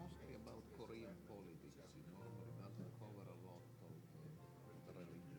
mostly about Korean politics, but it doesn't cover a lot of the religion.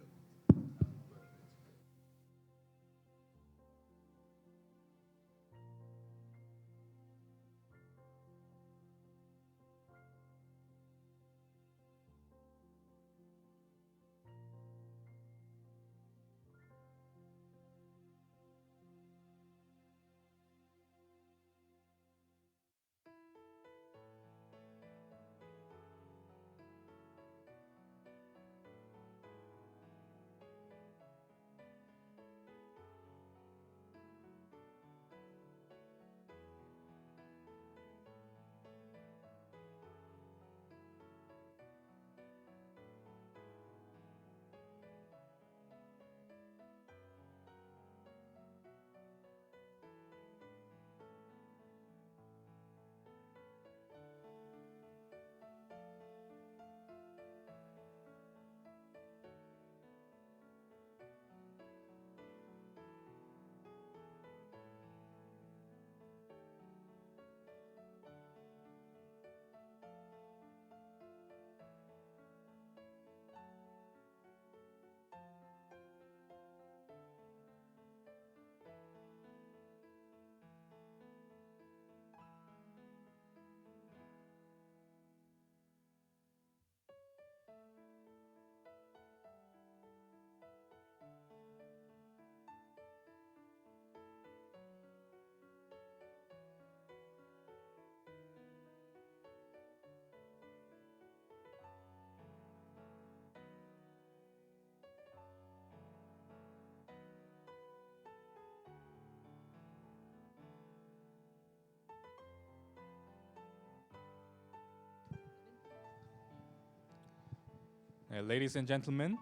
Ladies and gentlemen,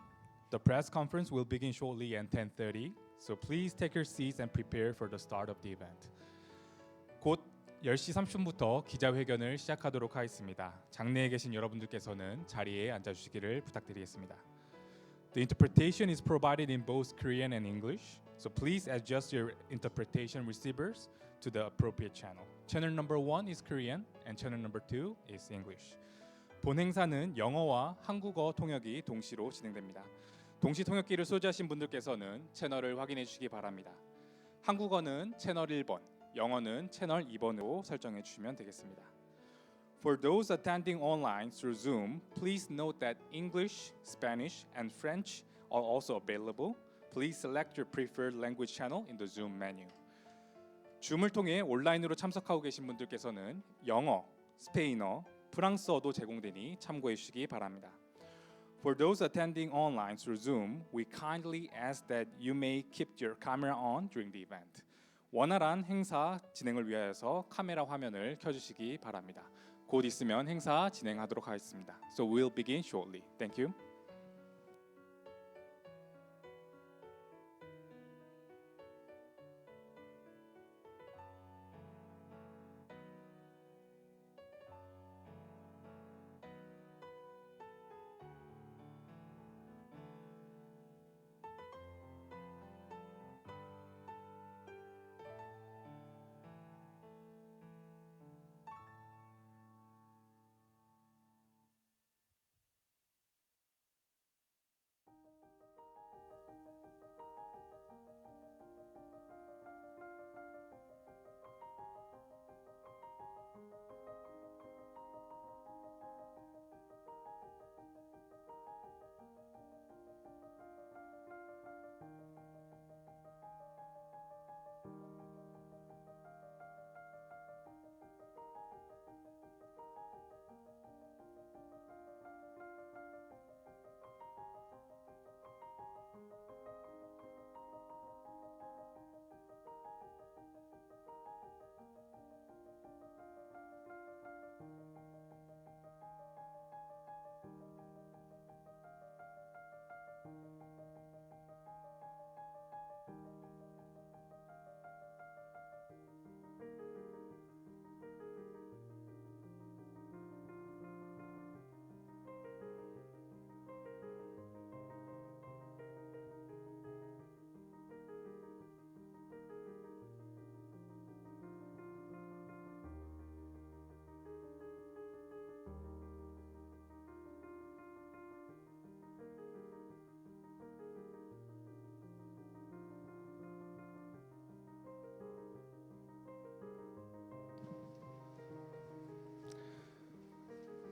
the press conference will begin shortly at 10:30, so please take your seats and prepare for the start of the event. 곧 10시 30분부터 기자회견을 시작하도록 하겠습니다. 장내에 계신 여러분들께서는 자리에 앉아주시기를 부탁드리겠습니다. The interpretation is provided in both Korean and English, so please adjust your interpretation receivers to the appropriate channel. Channel number 1 is Korean and channel number 2 is English. 본 행사는 영어와 한국어 통역이 동시로 진행됩니다. 동시 통역기를 소지하신 분들께서는 채널을 확인해 주시기 바랍니다. 한국어는 채널 1번, 영어는 채널 2번으로 설정해 주시면 되겠습니다. For those attending online through Zoom, please note that English, Spanish, and French are also available. Please select your preferred language channel in the Zoom menu. 줌을 통해 온라인으로 참석하고 계신 분들께서는 영어, 스페인어, 프랑스어도 제공되니 참고해 주시기 바랍니다. For those attending online through Zoom, we kindly ask that you may keep your camera on during the event. 원활한 행사 진행을 위하여서 카메라 화면을 켜주시기 바랍니다. 곧 있으면 행사 진행하도록 하겠습니다. So we'll begin shortly. Thank you.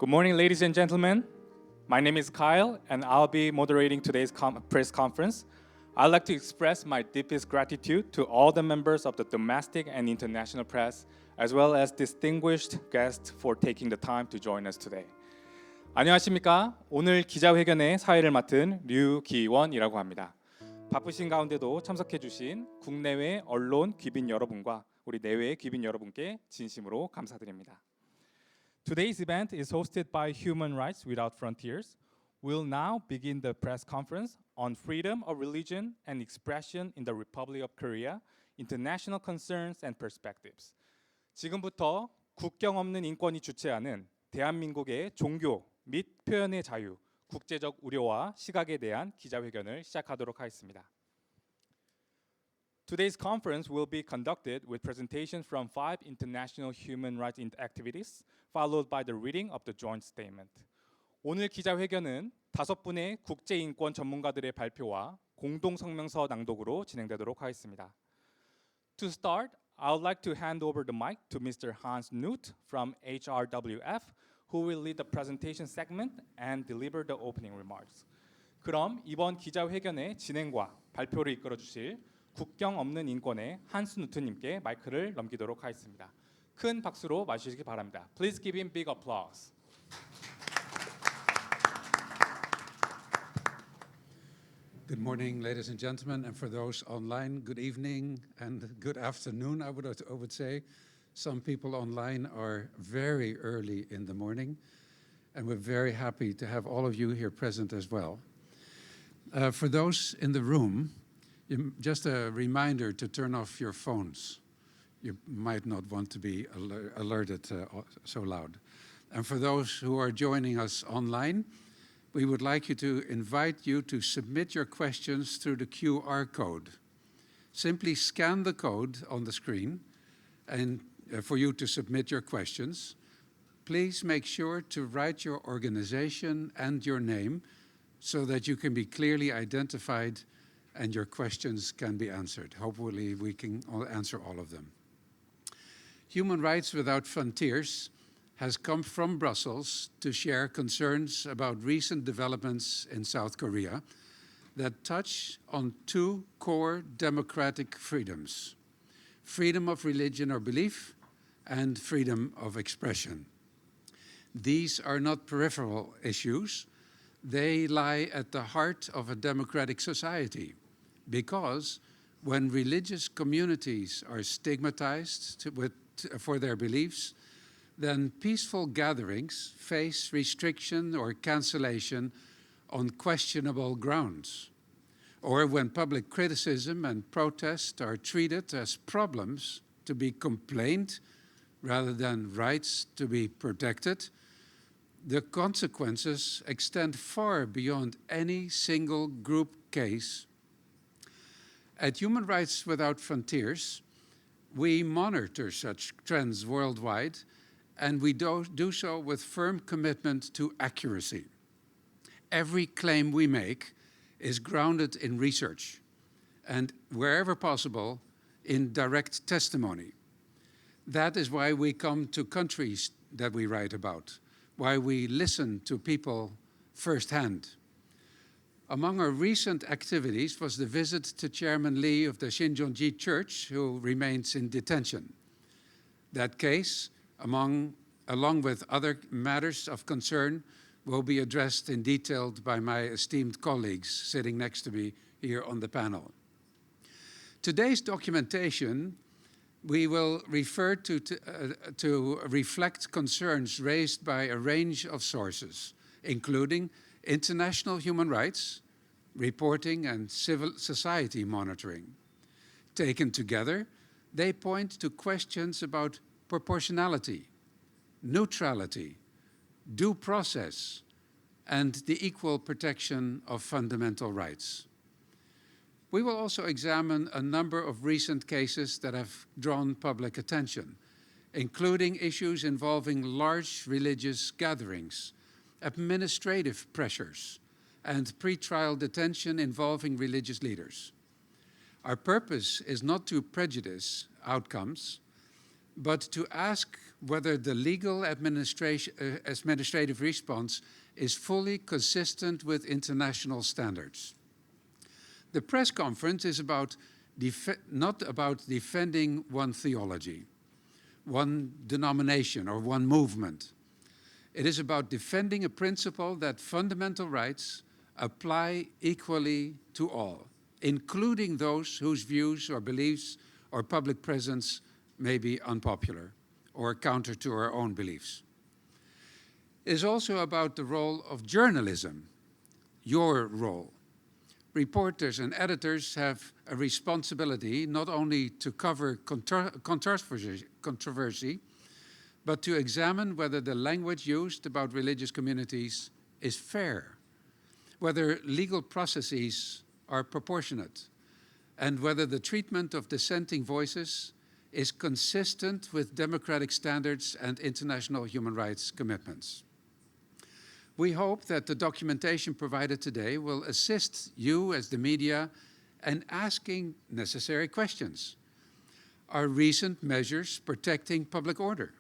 Good morning, ladies and gentlemen. My name is Kyle, and I'll be moderating today's press conference. I'd like to express my deepest gratitude to all the members of the domestic and international press, as well as distinguished guests for taking the time to join us today. 안녕하십니까? 오늘 기자회견의 사회를 맡은 류기원이라고 합니다. 바쁘신 가운데도 참석해 주신 국내외 언론 귀빈 여러분과 우리 내외 귀빈 여러분께 진심으로 감사드립니다. Today's event is hosted by Human Rights Without Frontiers. We'll now begin the press conference on freedom of religion and expression in the Republic of Korea, international concerns and perspectives. 지금부터 국경 없는 인권이 주최하는 대한민국의 종교 및 표현의 자유, 국제적 우려와 시각에 대한 기자회견을 시작하도록 하겠습니다. Today's conference will be conducted with presentations from 5 international human rights activities, followed by the reading of the joint statement. 오늘 기자회견은 5분의 국제인권 전문가들의 발표와 공동성명서 낭독으로 진행되도록 하겠습니다. To start, I would like to hand over the mic to Mr. Hans Knut from HRWF, who will lead the presentation segment and deliver the opening remarks. 그럼 이번 기자회견의 진행과 발표를 이끌어 주실 국경 없는 인권의 한스 누트님께 마이크를 넘기도록 하겠습니다. 큰 박수로 맞으시기 바랍니다. Please give him big applause. Good morning, ladies and gentlemen, and for those online, good evening and good afternoon, I would say. Some people online are very early in the morning, and we're very happy to have all of you here present as well. For those in the room, just a reminder to turn off your phones. You might not want to be alerted so loud. And for those who are joining us online, we would like to invite you to submit your questions through the QR code. Simply scan the code on the screen and for you to submit your questions. Please make sure to write your organization and your name so that you can be clearly identified and your questions can be answered. Hopefully we can answer all of them. Human Rights Without Frontiers has come from Brussels to share concerns about recent developments in South Korea that touch on 2 core democratic freedoms: freedom of religion or belief and freedom of expression. These are not peripheral issues. They lie at the heart of a democratic society, because when religious communities are stigmatized for their beliefs, then peaceful gatherings face restriction or cancellation on questionable grounds. Or when public criticism and protest are treated as problems to be complained rather than rights to be protected, the consequences extend far beyond any single group case. At Human Rights Without Frontiers, we monitor such trends worldwide, and we do so with firm commitment to accuracy. Every claim we make is grounded in research and, wherever possible, in direct testimony. That is why we come to countries that we write about, why we listen to people firsthand. Among our recent activities was the visit to Chairman Lee of the Shincheonji Church, who remains in detention. That case, along with other matters of concern, will be addressed in detail by my esteemed colleagues sitting next to me here on the panel. Today's documentation, we will refer to reflect concerns raised by a range of sources, including international human rights, reporting, and civil society monitoring. Taken together, they point to questions about proportionality, neutrality, due process, and the equal protection of fundamental rights. We will also examine a number of recent cases that have drawn public attention, including issues involving large religious gatherings, administrative pressures, and pretrial detention involving religious leaders. Our purpose is not to prejudice outcomes, but to ask whether the legal administrative response is fully consistent with international standards. The press conference is not about defending one theology, one denomination, or one movement. It is about defending a principle that fundamental rights apply equally to all, including those whose views or beliefs or public presence may be unpopular or counter to our own beliefs. It is also about the role of journalism, your role. Reporters and editors have a responsibility not only to cover controversy, but to examine whether the language used about religious communities is fair, whether legal processes are proportionate, and whether the treatment of dissenting voices is consistent with democratic standards and international human rights commitments. We hope that the documentation provided today will assist you as the media in asking necessary questions. Are recent measures protecting public order?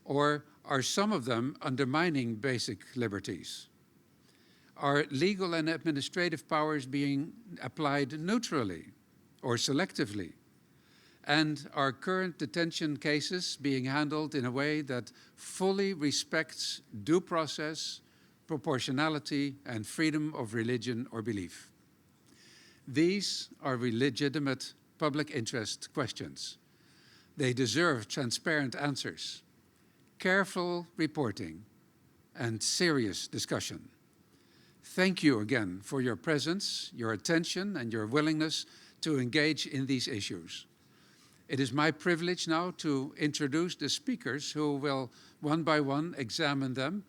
Or are some of them undermining basic liberties? Are legal and administrative powers being applied neutrally or selectively? And are current detention cases being handled in a way that fully respects due process, proportionality, and freedom of religion or belief? These are legitimate public interest questions. They deserve transparent answers, careful reporting, and serious discussion. Thank you again for your presence, your attention, and your willingness to engage in these issues. It is my privilege now to introduce the speakers who will one by one examine them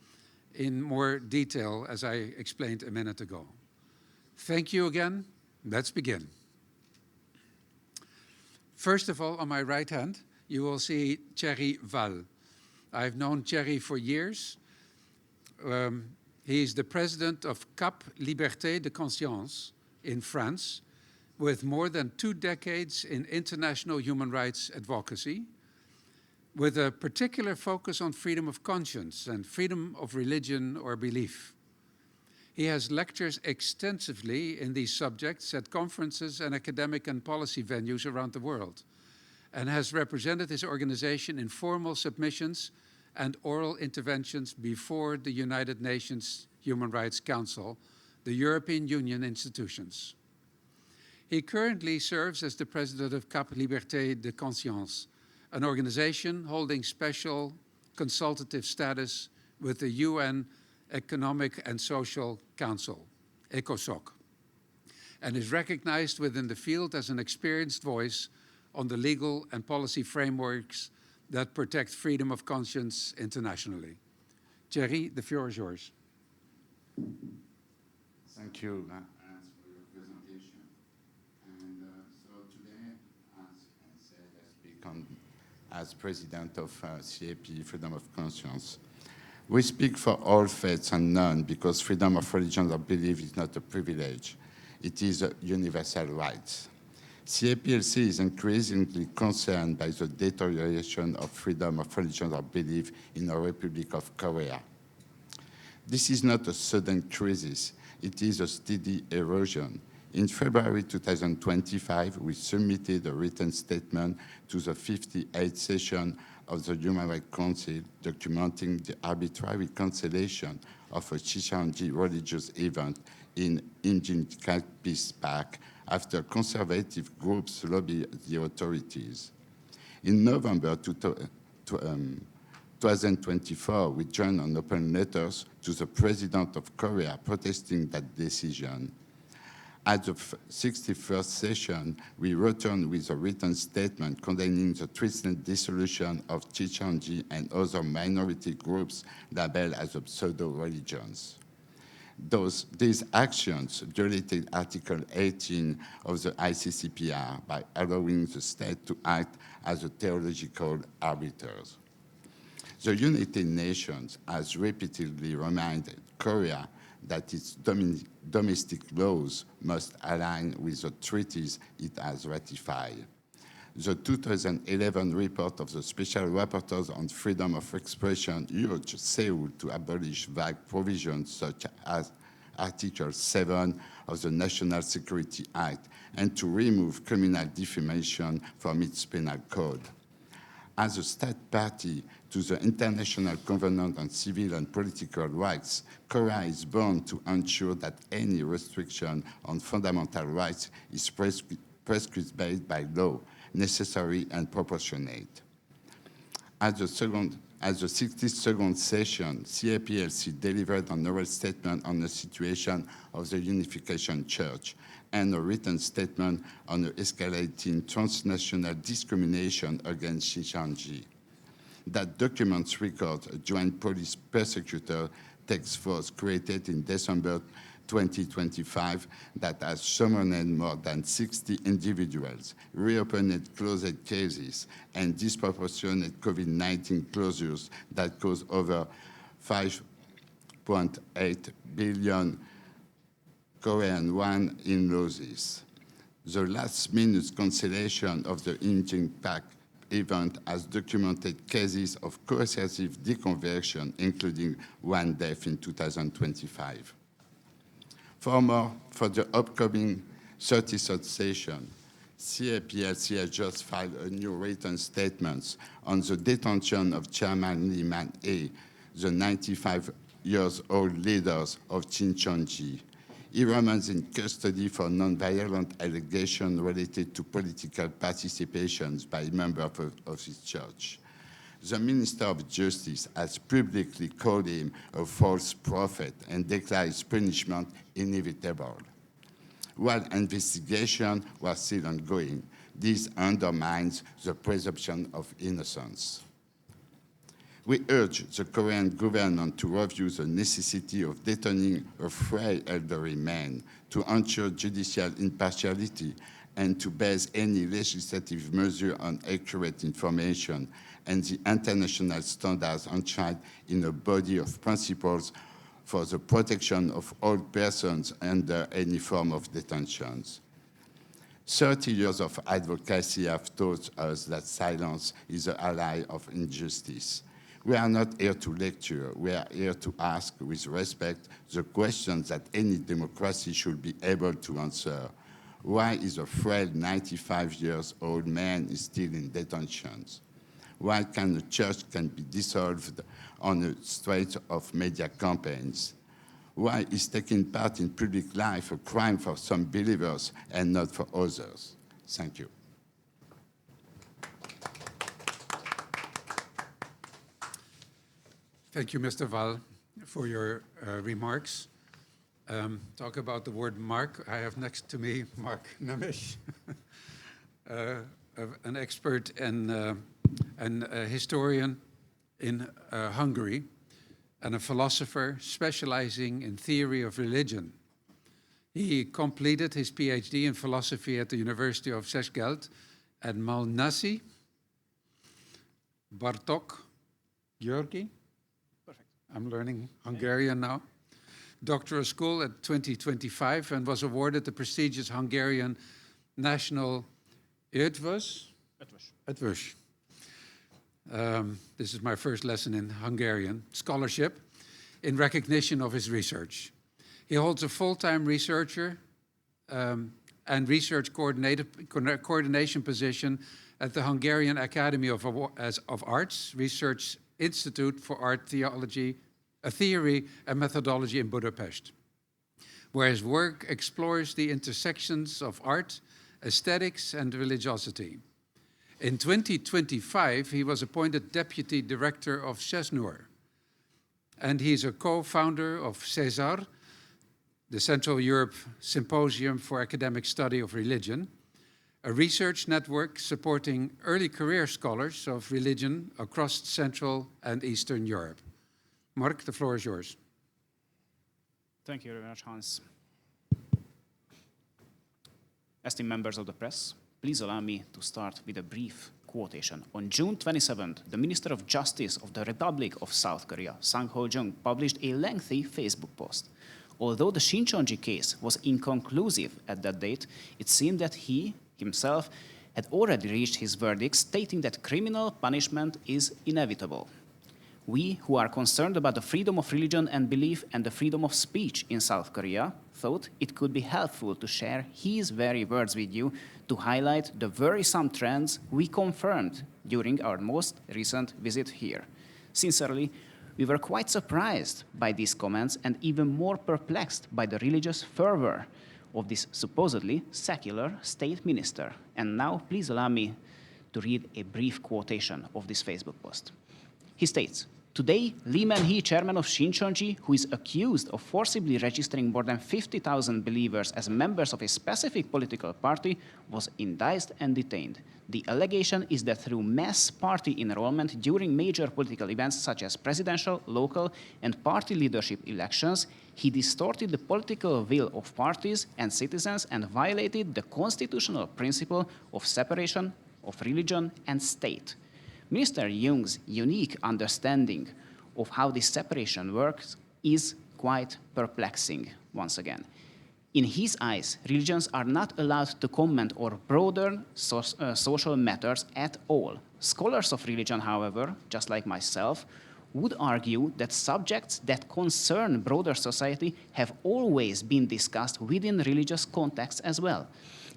in more detail as I explained a minute ago. Thank you again. Let's begin. First of all, on my right hand, you will see Thierry Val. I've known Thierry for years. He is the president of CAP Liberté de Conscience in France, with more than 2 decades in international human rights advocacy, with a particular focus on freedom of conscience and freedom of religion or belief. He has lectured extensively in these subjects at conferences and academic and policy venues around the world, and has represented his organization in formal submissions and oral interventions before the United Nations Human Rights Council, the European Union institutions. He currently serves as the president of CAP Liberté de Conscience, an organization holding special consultative status with the UN Economic and Social Council, ECOSOC, and is recognized within the field as an experienced voice on the legal and policy frameworks that protect freedom of conscience internationally. Thierry, the floor is yours. Thank you, Hans, for your presentation. And so today, as I said, I speak as president of CAP, Freedom of Conscience. We speak for all faiths and none because freedom of religion or belief is not a privilege. It is a universal right. CAPLC is increasingly concerned by the deterioration of freedom of religion or belief in the Republic of Korea. This is not a sudden crisis. It is a steady erosion. In February 2025, we submitted a written statement to the 58th session of the Human Rights Council documenting the arbitrary cancellation of a Chichanji religious event in Imjinka Peace Park after conservative groups lobbied the authorities. In November 2024, we joined on open letters to the President of Korea protesting that decision. At the 61st session, we returned with a written statement condemning the threatened dissolution of Chichanji and other minority groups labeled as pseudo-religions. These actions violated Article 18 of the ICCPR by allowing the state to act as a theological arbiters. The United Nations has repeatedly reminded Korea that its domestic laws must align with the treaties it has ratified. The 2011 report of the Special Rapporteurs on Freedom of Expression urged Seoul to abolish vague provisions such as Article 7 of the National Security Act and to remove criminal defamation from its penal code. As a state party to the International Covenant on Civil and Political Rights, Korea is bound to ensure that any restriction on fundamental rights is prescribed by law, necessary and proportionate. At the 62nd session, CAPLC delivered an oral statement on the situation of the Unification Church and a written statement on the escalating transnational discrimination against Xinjiang. That documents record a joint police persecutor task force created in December 2025 that has summoned more than 60 individuals, reopened closed cases, and disproportionate COVID-19 closures that caused over 5.8 billion Korean won in losses. The last-minute cancellation of the Imjin Park event has documented cases of coercive deconversion, including one death in 2025. For the upcoming 33rd session, CAPLC has just filed a new written statement on the detention of Chairman Lee Man-ae, the 95-year-old leader of Xinjiang. He remains in custody for non-violent allegations related to political participations by members of his church. The Minister of Justice has publicly called him a false prophet and declared his punishment inevitable. While investigation was still ongoing, this undermines the presumption of innocence. We urge the Korean government to review the necessity of detaining a frail elderly man to ensure judicial impartiality and to base any legislative measure on accurate information and the international standards enshrined in a body of principles for the protection of all persons under any form of detentions. 30 years of advocacy have taught us that silence is the ally of injustice. We are not here to lecture. We are here to ask with respect the questions that any democracy should be able to answer. Why is a frail 95-year-old man still in detentions? Why can the church be dissolved on the strength of media campaigns? Why is taking part in public life a crime for some believers and not for others? Thank you. Thank you, Mr. Val, for your remarks. Talk about the word Mark. I have next to me Mark Namish, an expert and a historian in Hungary and a philosopher specializing in theory of religion. He completed his PhD in philosophy at the University of Szeged and Malnasi. Bartok György. Perfect. I'm learning Hungarian now. Doctoral school at 2025 and was awarded the prestigious Hungarian National Eötvös. This is my first lesson in Hungarian scholarship in recognition of his research. He holds a full-time researcher and research coordination position at the Hungarian Academy of Arts Research Institute for Art Theory and Methodology in Budapest, where his work explores the intersections of art, aesthetics, and religiosity. In 2025, he was appointed Deputy Director of CESNUR, and he's a co-founder of CESAR, the Central Europe Symposium for Academic Study of Religion, a research network supporting early career scholars of religion across Central and Eastern Europe. Mark, the floor is yours. Thank you very much, Hans. Esteemed members of the press, please allow me to start with a brief quotation. On June 27th, the Minister of Justice of the Republic of South Korea, Sang Ho-jung, published a lengthy Facebook post. Although the Xinjiang case was inconclusive at that date, it seemed that he himself had already reached his verdict, stating that criminal punishment is inevitable. We, who are concerned about the freedom of religion and belief and the freedom of speech in South Korea, thought it could be helpful to share his very words with you to highlight the worrisome trends we confirmed during our most recent visit here. Sincerely, we were quite surprised by these comments and even more perplexed by the religious fervor of this supposedly secular state minister. And now, please allow me to read a brief quotation of this Facebook post. He states, "Today, Lee Man-hee, chairman of Shincheonji, who is accused of forcibly registering more than 50,000 believers as members of a specific political party, was indicted and detained. The allegation is that through mass party enrollment during major political events such as presidential, local, and party leadership elections, he distorted the political will of parties and citizens and violated the constitutional principle of separation of religion and state." Minister Young's unique understanding of how this separation works is quite perplexing, once again. In his eyes, religions are not allowed to comment on broader social matters at all. Scholars of religion, however, just like myself, would argue that subjects that concern broader society have always been discussed within religious contexts as well,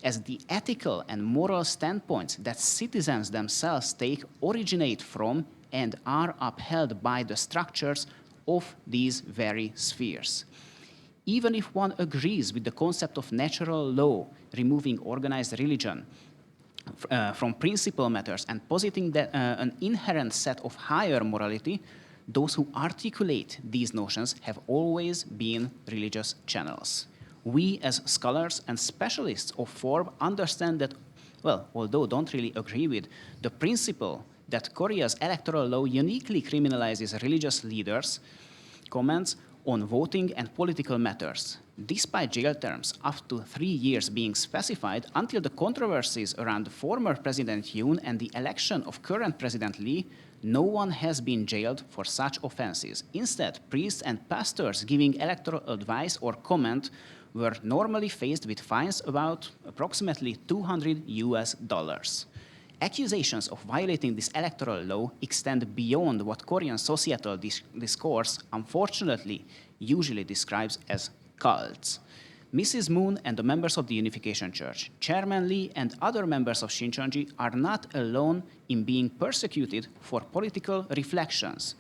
as the ethical and moral standpoints that citizens themselves take originate from and are upheld by the structures of these very spheres. Even if one agrees with the concept of natural law, removing organized religion from principal matters and positing that, an inherent set of higher morality, those who articulate these notions have always been religious channels. We, as scholars and specialists of FOREF, understand that, well, although don't really agree with the principle that Korea's electoral law uniquely criminalizes religious leaders, comments on voting and political matters, despite jail terms up to 3 years being specified until the controversies around former President Yoon and the election of current President Lee, no one has been jailed for such offenses. Instead, priests and pastors giving electoral advice or comment were normally faced with fines about approximately $200. Accusations of violating this electoral law extend beyond what Korean societal discourse, unfortunately, usually describes as cults. Mrs. Moon and the members of the Unification Church, Chairman Lee and other members of Shincheonji are not alone in being persecuted for political reflections.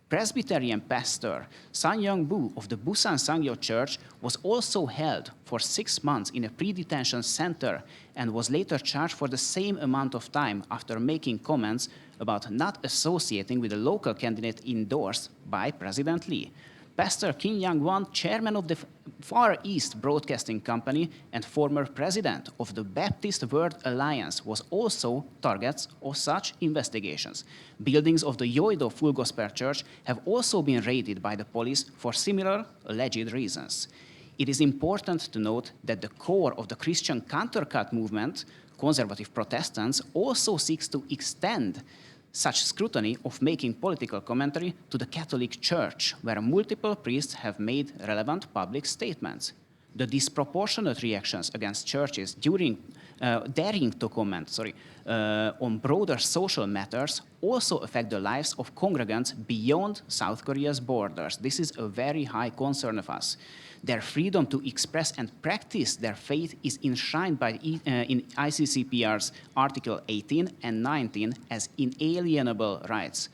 Presbyterian pastor San Young-bu of the Busan Sangyo Church was also held for 6 months in a pre-detention center and was later charged for the same amount of time after making comments about not associating with the local candidate endorsed by President Lee. Pastor Kim Young-won, chairman of the Far East Broadcasting Company and former president of the Baptist World Alliance, was also targets of such investigations. Buildings of the Yoido Full Gospel Church have also been raided by the police for similar alleged reasons. It is important to note that the core of the Christian countercut movement, conservative Protestants, also seeks to extend such scrutiny of making political commentary to the Catholic Church, where multiple priests have made relevant public statements. The disproportionate reactions against churches during daring to comment on broader social matters also affect the lives of congregants beyond South Korea's borders. This is a very high concern of us. Their freedom to express and practice their faith is enshrined in ICCPR's Article 18 and 19 as inalienable rights,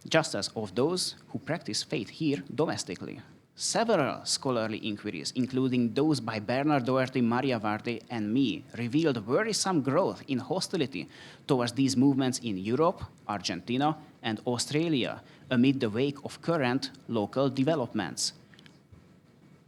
just as of those who practice faith here domestically. Several scholarly inquiries, including those by Bernard Doherty, Maria Varte, and me, revealed worrisome growth in hostility towards these movements in Europe, Argentina, and Australia amid the wake of current local developments.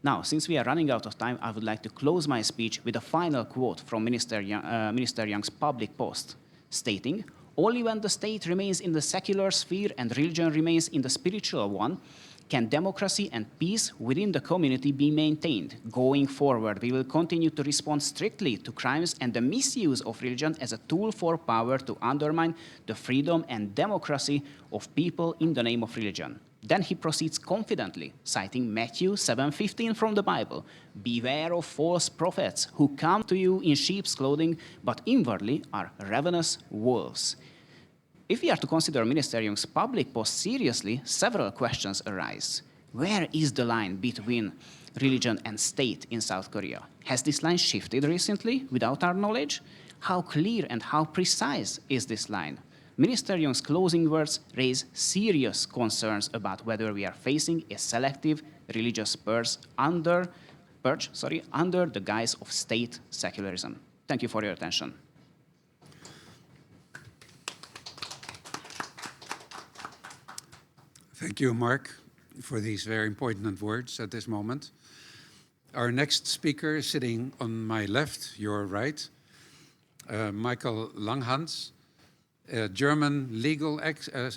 Now, since we are running out of time, I would like to close my speech with a final quote from Minister Young's public post, stating, "Only when the state remains in the secular sphere and religion remains in the spiritual one can democracy and peace within the community be maintained? Going forward, we will continue to respond strictly to crimes and the misuse of religion as a tool for power to undermine the freedom and democracy of people in the name of religion. Then he proceeds confidently, citing Matthew 7:15 from the Bible. Beware of false prophets who come to you in sheep's clothing, but inwardly are ravenous wolves. If we are to consider Ministerium's public post seriously, several questions arise. Where is the line between religion and state in South Korea? Has this line shifted recently without our knowledge? How clear and how precise is this line? Ministerium's closing words raise serious concerns about whether we are facing a selective religious purge under the guise of state secularism. Thank you for your attention. Thank you, Mark, for these very important words at this moment. Our next speaker is sitting on my left, your right, Michael Langhans, a German legal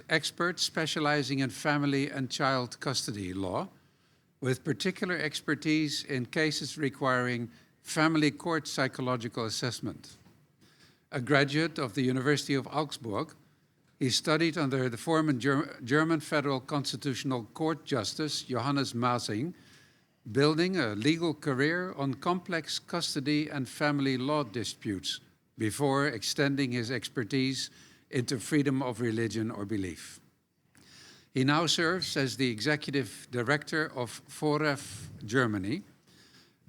expert specializing in family and child custody law, with particular expertise in cases requiring family court psychological assessment. A graduate of the University of Augsburg, he studied under the former German Federal Constitutional Court Justice Johannes Masing, building a legal career on complex custody and family law disputes before extending his expertise into freedom of religion or belief. He now serves as the executive director of FOREF Germany,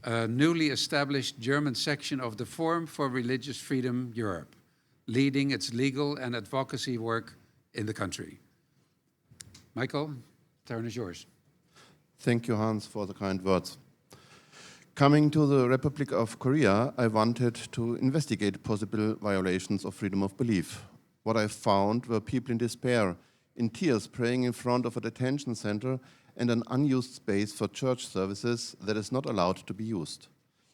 a newly established German section of the Forum for Religious Freedom Europe, leading its legal and advocacy work in the country. Michael, the turn is yours. Thank you, Hans, for the kind words. Coming to the Republic of Korea, I wanted to investigate possible violations of freedom of belief. What I found were people in despair, in tears, praying in front of a detention center and an unused space for church services that is not allowed to be used.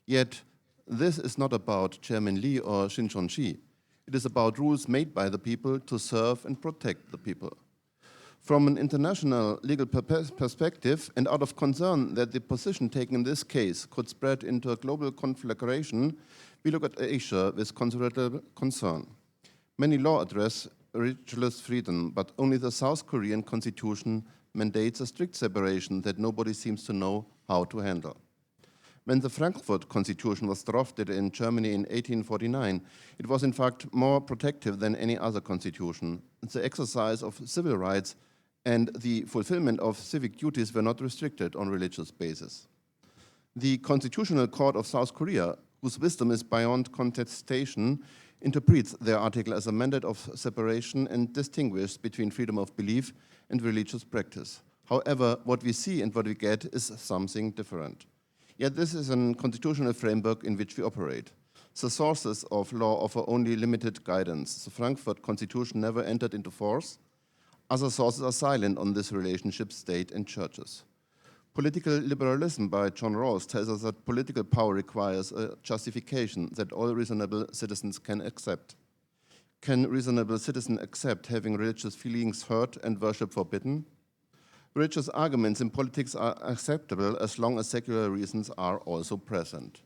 Yet, this is not about Chairman Lee or Shin Chon-chi. It is about rules made by the people to serve and protect the people. From an international legal perspective, and out of concern that the position taken in this case could spread into a global conflagration, we look at Asia with considerable concern. Many laws address religious freedom, but only the South Korean constitution mandates a strict separation that nobody seems to know how to handle. When the Frankfurt Constitution was drafted in Germany in 1849, it was in fact more protective than any other constitution. The exercise of civil rights and the fulfillment of civic duties were not restricted on religious basis. The Constitutional Court of South Korea, whose wisdom is beyond contestation, interprets their article as a mandate of separation and distinguishes between freedom of belief and religious practice. However, what we see and what we get is something different. Yet this is a constitutional framework in which we operate. The sources of law offer only limited guidance. The Frankfurt Constitution never entered into force. Other sources are silent on this relationship, state and churches. Political liberalism by John Rawls tells us that political power requires a justification that all reasonable citizens can accept. Can reasonable citizens accept having religious feelings hurt and worship forbidden? Religious arguments in politics are acceptable as long as secular reasons are also present.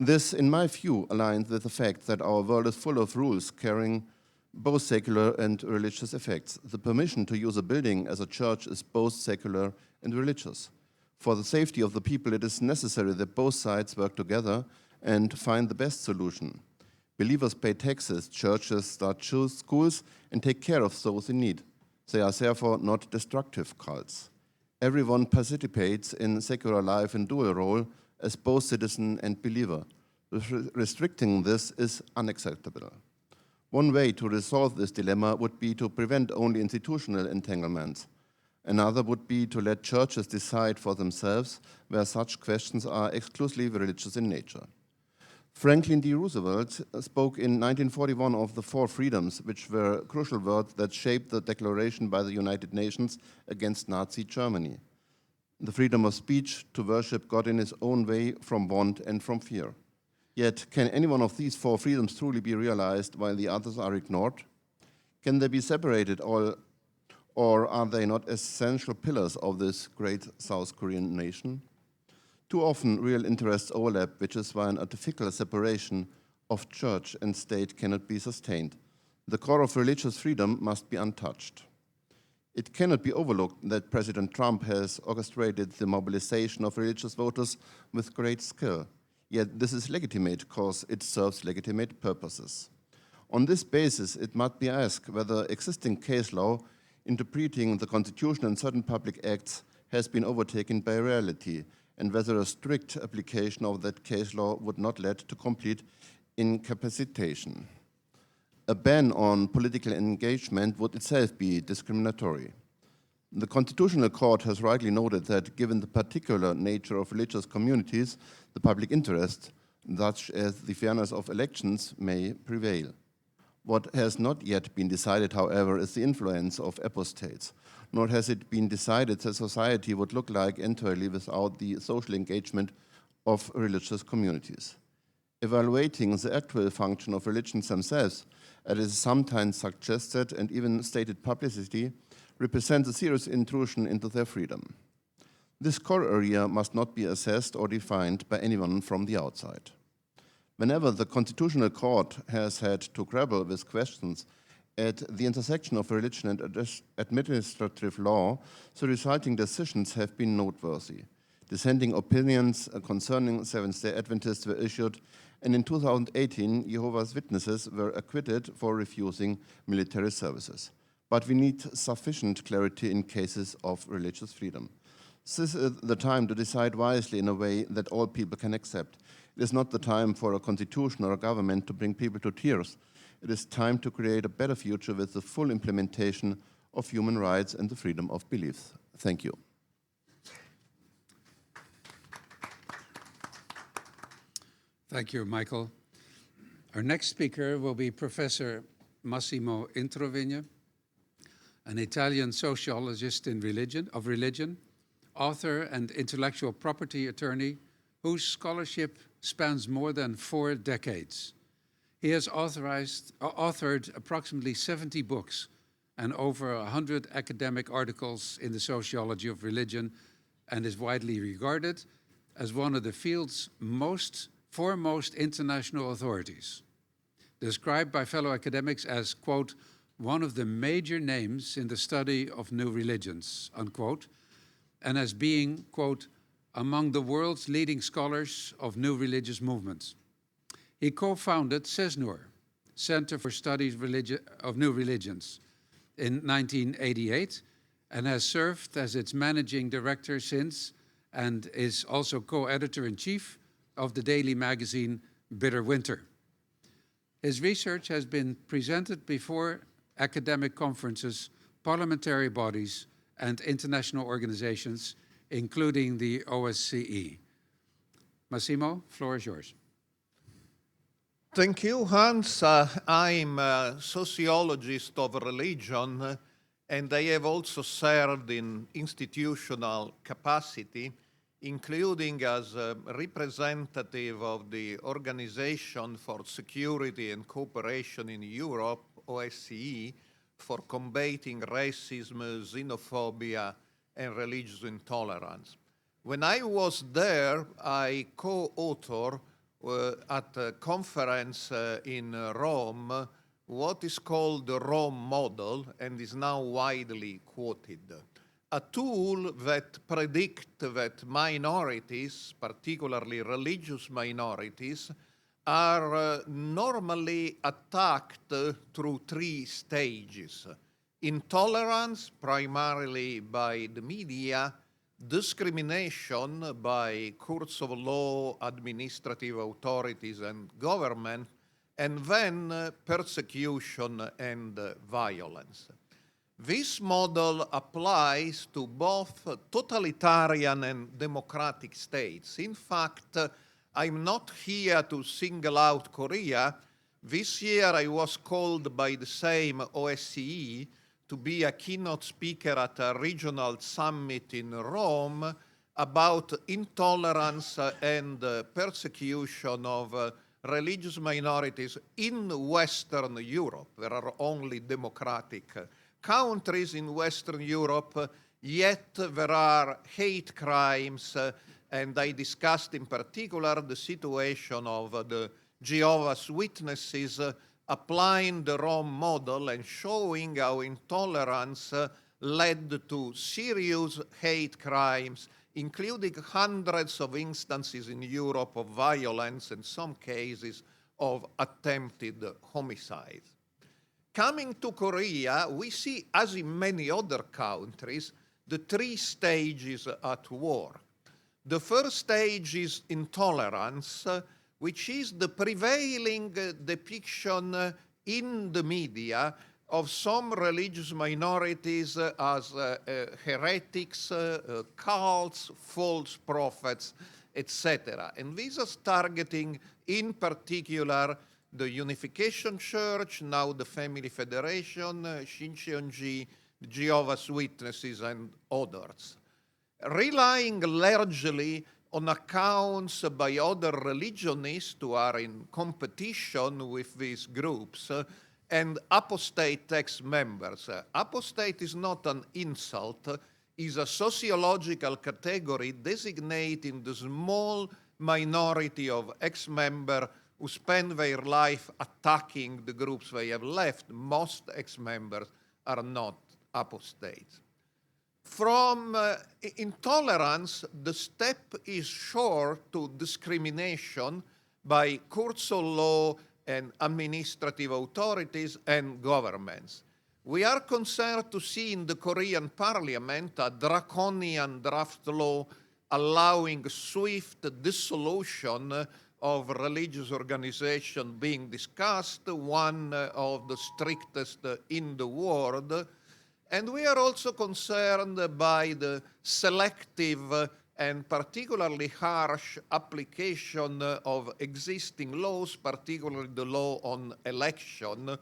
This, in my view, aligns with the fact that our world is full of rules carrying both secular and religious effects. The permission to use a building as a church is both secular and religious. For the safety of the people, it is necessary that both sides work together and find the best solution. Believers pay taxes, churches start schools, and take care of those in need. They are therefore not destructive cults. Everyone participates in secular life in dual role as both citizen and believer. Restricting this is unacceptable. One way to resolve this dilemma would be to prevent only institutional entanglements. Another would be to let churches decide for themselves where such questions are exclusively religious in nature. Franklin D. Roosevelt spoke in 1941 of the four freedoms, which were crucial words that shaped the declaration by the United Nations against Nazi Germany. The freedom of speech, to worship God in his own way from want and from fear. Yet, can any one of these four freedoms truly be realized while the others are ignored? Can they be separated, all Or are they not essential pillars of this great South Korean nation? Too often, real interests overlap, which is why an artificial separation of church and state cannot be sustained. The core of religious freedom must be untouched. It cannot be overlooked that President Trump has orchestrated the mobilization of religious voters with great skill. Yet this is legitimate because it serves legitimate purposes. On this basis, it must be asked whether existing case law interpreting the Constitution and certain public acts has been overtaken by reality, and whether a strict application of that case law would not lead to complete incapacitation. A ban on political engagement would itself be discriminatory. The Constitutional Court has rightly noted that given the particular nature of religious communities, the public interest, such as the fairness of elections, may prevail. What has not yet been decided, however, is the influence of apostates, nor has it been decided that society would look like entirely without the social engagement of religious communities. Evaluating the actual function of religions themselves, it is sometimes suggested and even stated publicly, represents a serious intrusion into their freedom. This core area must not be assessed or defined by anyone from the outside. Whenever the Constitutional Court has had to grapple with questions at the intersection of religion and administrative law, the resulting decisions have been noteworthy. Dissenting opinions concerning Seventh-day Adventists were issued, and in 2018, Jehovah's Witnesses were acquitted for refusing military services. But we need sufficient clarity in cases of religious freedom. This is the time to decide wisely in a way that all people can accept. It is not the time for a constitution or a government to bring people to tears. It is time to create a better future with the full implementation of human rights and the freedom of belief. Thank you. Thank you, Michael. Our next speaker will be Professor Massimo Introvigne, an Italian sociologist of religion, author and intellectual property attorney whose scholarship spans more than 4 decades. He has authored approximately 70 books and over 100 academic articles in the sociology of religion, and is widely regarded as one of the field's foremost international authorities, described by fellow academics as, quote, one of the major names in the study of new religions, unquote, and as being, quote, among the world's leading scholars of new religious movements. He co-founded CESNUR, Center for Studies of New Religions, in 1988, and has served as its managing director since, and is also co-editor-in-chief of the daily magazine Bitter Winter. His research has been presented before academic conferences, parliamentary bodies, and international organizations, including the OSCE. Massimo, floor is yours. Thank you, Hans. I'm a sociologist of religion, and I have also served in institutional capacity, including as a representative of the Organization for Security and Cooperation in Europe, OSCE, for combating racism, xenophobia, and religious intolerance. When I was there, I co-authored at a conference in Rome what is called the Rome model and is now widely quoted. A tool that predicts that minorities, particularly religious minorities, are normally attacked through 3 stages. Intolerance, primarily by the media, discrimination by courts of law, administrative authorities, and government, and then persecution and violence. This model applies to both totalitarian and democratic states. In fact, I'm not here to single out Korea. This year I was called by the same OSCE to be a keynote speaker at a regional summit in Rome about intolerance and persecution of religious minorities in Western Europe. There are only democratic countries in Western Europe, yet there are hate crimes, and I discussed in particular the situation of the Jehovah's Witnesses applying the Rome model and showing how intolerance led to serious hate crimes, including hundreds of instances in Europe of violence and some cases of attempted homicides. Coming to Korea, we see, as in many other countries, the three stages at war. The first stage is intolerance, which is the prevailing depiction in the media of some religious minorities as heretics, cults, false prophets, etc. And this is targeting, in particular, the Unification Church, now the Family Federation, Shincheonji, Jehovah's Witnesses, and others. Relying largely on accounts by other religionists who are in competition with these groups and apostate ex-members. Apostate is not an insult, is a sociological category designating the small minority of ex-members who spend their life attacking the groups they have left. Most ex-members are not apostates. From intolerance, the step is short to discrimination by courts of law and administrative authorities and governments. We are concerned to see in the Korean parliament a draconian draft law allowing swift dissolution of religious organization being discussed, one of the strictest in the world. And we are also concerned by the selective and particularly harsh application of existing laws, particularly the law on election,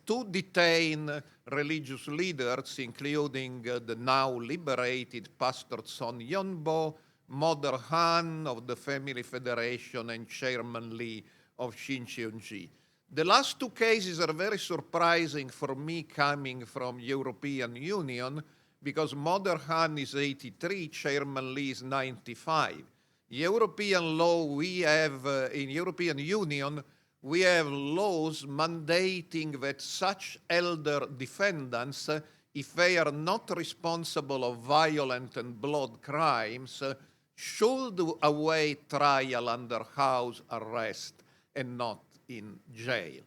to detain religious leaders, including the now liberated Pastor Son Yonbo, Mother Han of the Family Federation, and Chairman Lee of Shincheonji. The last two cases are very surprising for me coming from European Union, because Mother Han is 83, Chairman Lee is 95. European law, we have, in European Union, we have laws mandating that such elder defendants, if they are not responsible of violent and blood crimes, should await trial under house arrest and not in jail.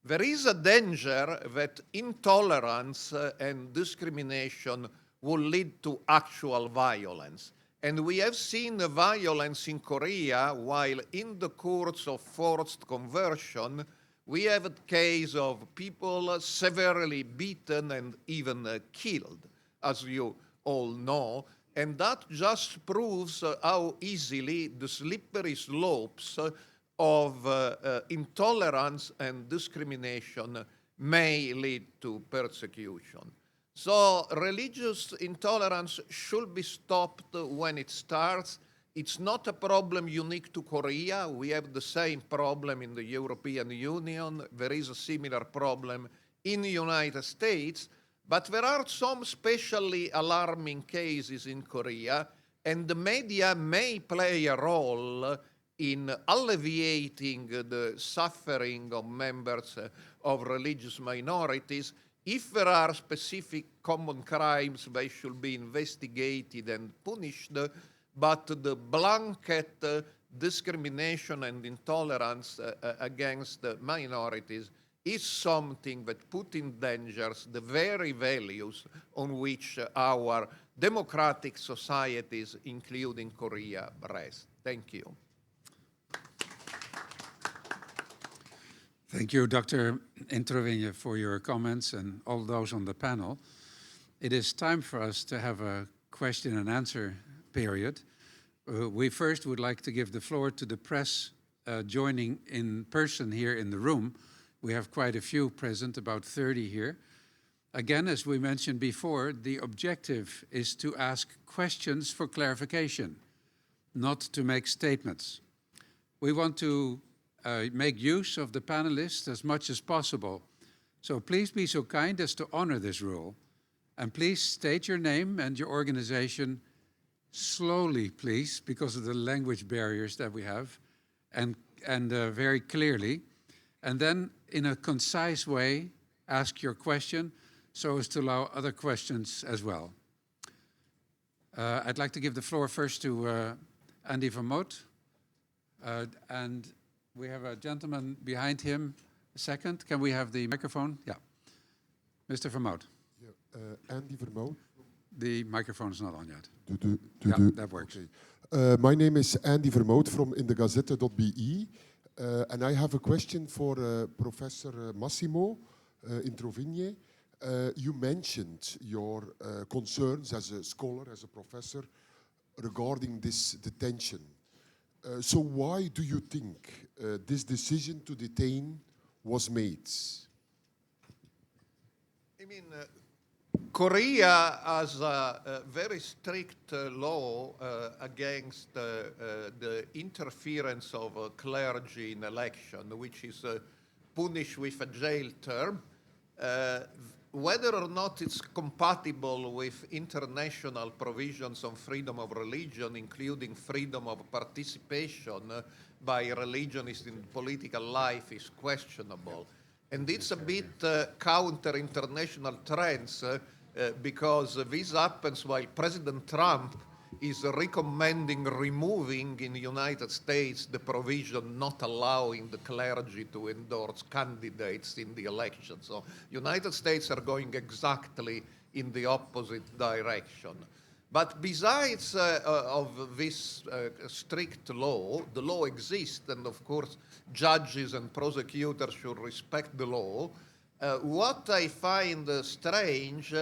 There is a danger that intolerance and discrimination will lead to actual violence. And we have seen the violence in Korea, while in the course of forced conversion, we have a case of people severely beaten and even killed, as you all know. And that just proves how easily the slippery slopes of intolerance and discrimination may lead to persecution. So religious intolerance should be stopped when it starts. It's not a problem unique to Korea. We have the same problem in the European Union. There is a similar problem in the United States. But there are some especially alarming cases in Korea, and the media may play a role in alleviating the suffering of members of religious minorities. If there are specific common crimes, they should be investigated and punished, but the blanket discrimination and intolerance against minorities is something that put in danger the very values on which our democratic societies, including Korea, rest. Thank you. Thank you, Dr. Introvigne, for your comments and all those on the panel. It is time for us to have a question and answer period. We first would like to give the floor to the press joining in person here in the room. We have quite a few present, about 30 here. Again, as we mentioned before, the objective is to ask questions for clarification, not to make statements. We want to make use of the panelists as much as possible So please be so kind as to honor this rule. And please state your name and your organization slowly, please, because of the language barriers that we have, and very clearly. And then in a concise way, ask your question so as to allow other questions as well. I'd like to give the floor first to Andy Vermoot. And we have a gentleman behind him. A second, can we have the microphone? Yeah. Mr. Vermoot. Yeah, Andy Vermoot. The microphone is not on yet. Yeah, that works. Okay. My name is Andy Vermoot from indegazette.be. And I have a question for Professor Massimo Introvigne. You mentioned your concerns as a scholar, as a professor, regarding this detention. So why do you think this decision to detain was made? I mean, Korea has a very strict law against the interference of clergy in election, which is punished with a jail term. Whether or not it's compatible with international provisions on freedom of religion, including freedom of participation by religionists in political life, is questionable. And it's a bit counter international trends because this happens while President Trump is recommending removing in the United States the provision not allowing the clergy to endorse candidates in the election. So United States are going exactly in the opposite direction. But besides of this strict law, the law exists, and of course judges and prosecutors should respect the law. What I find strange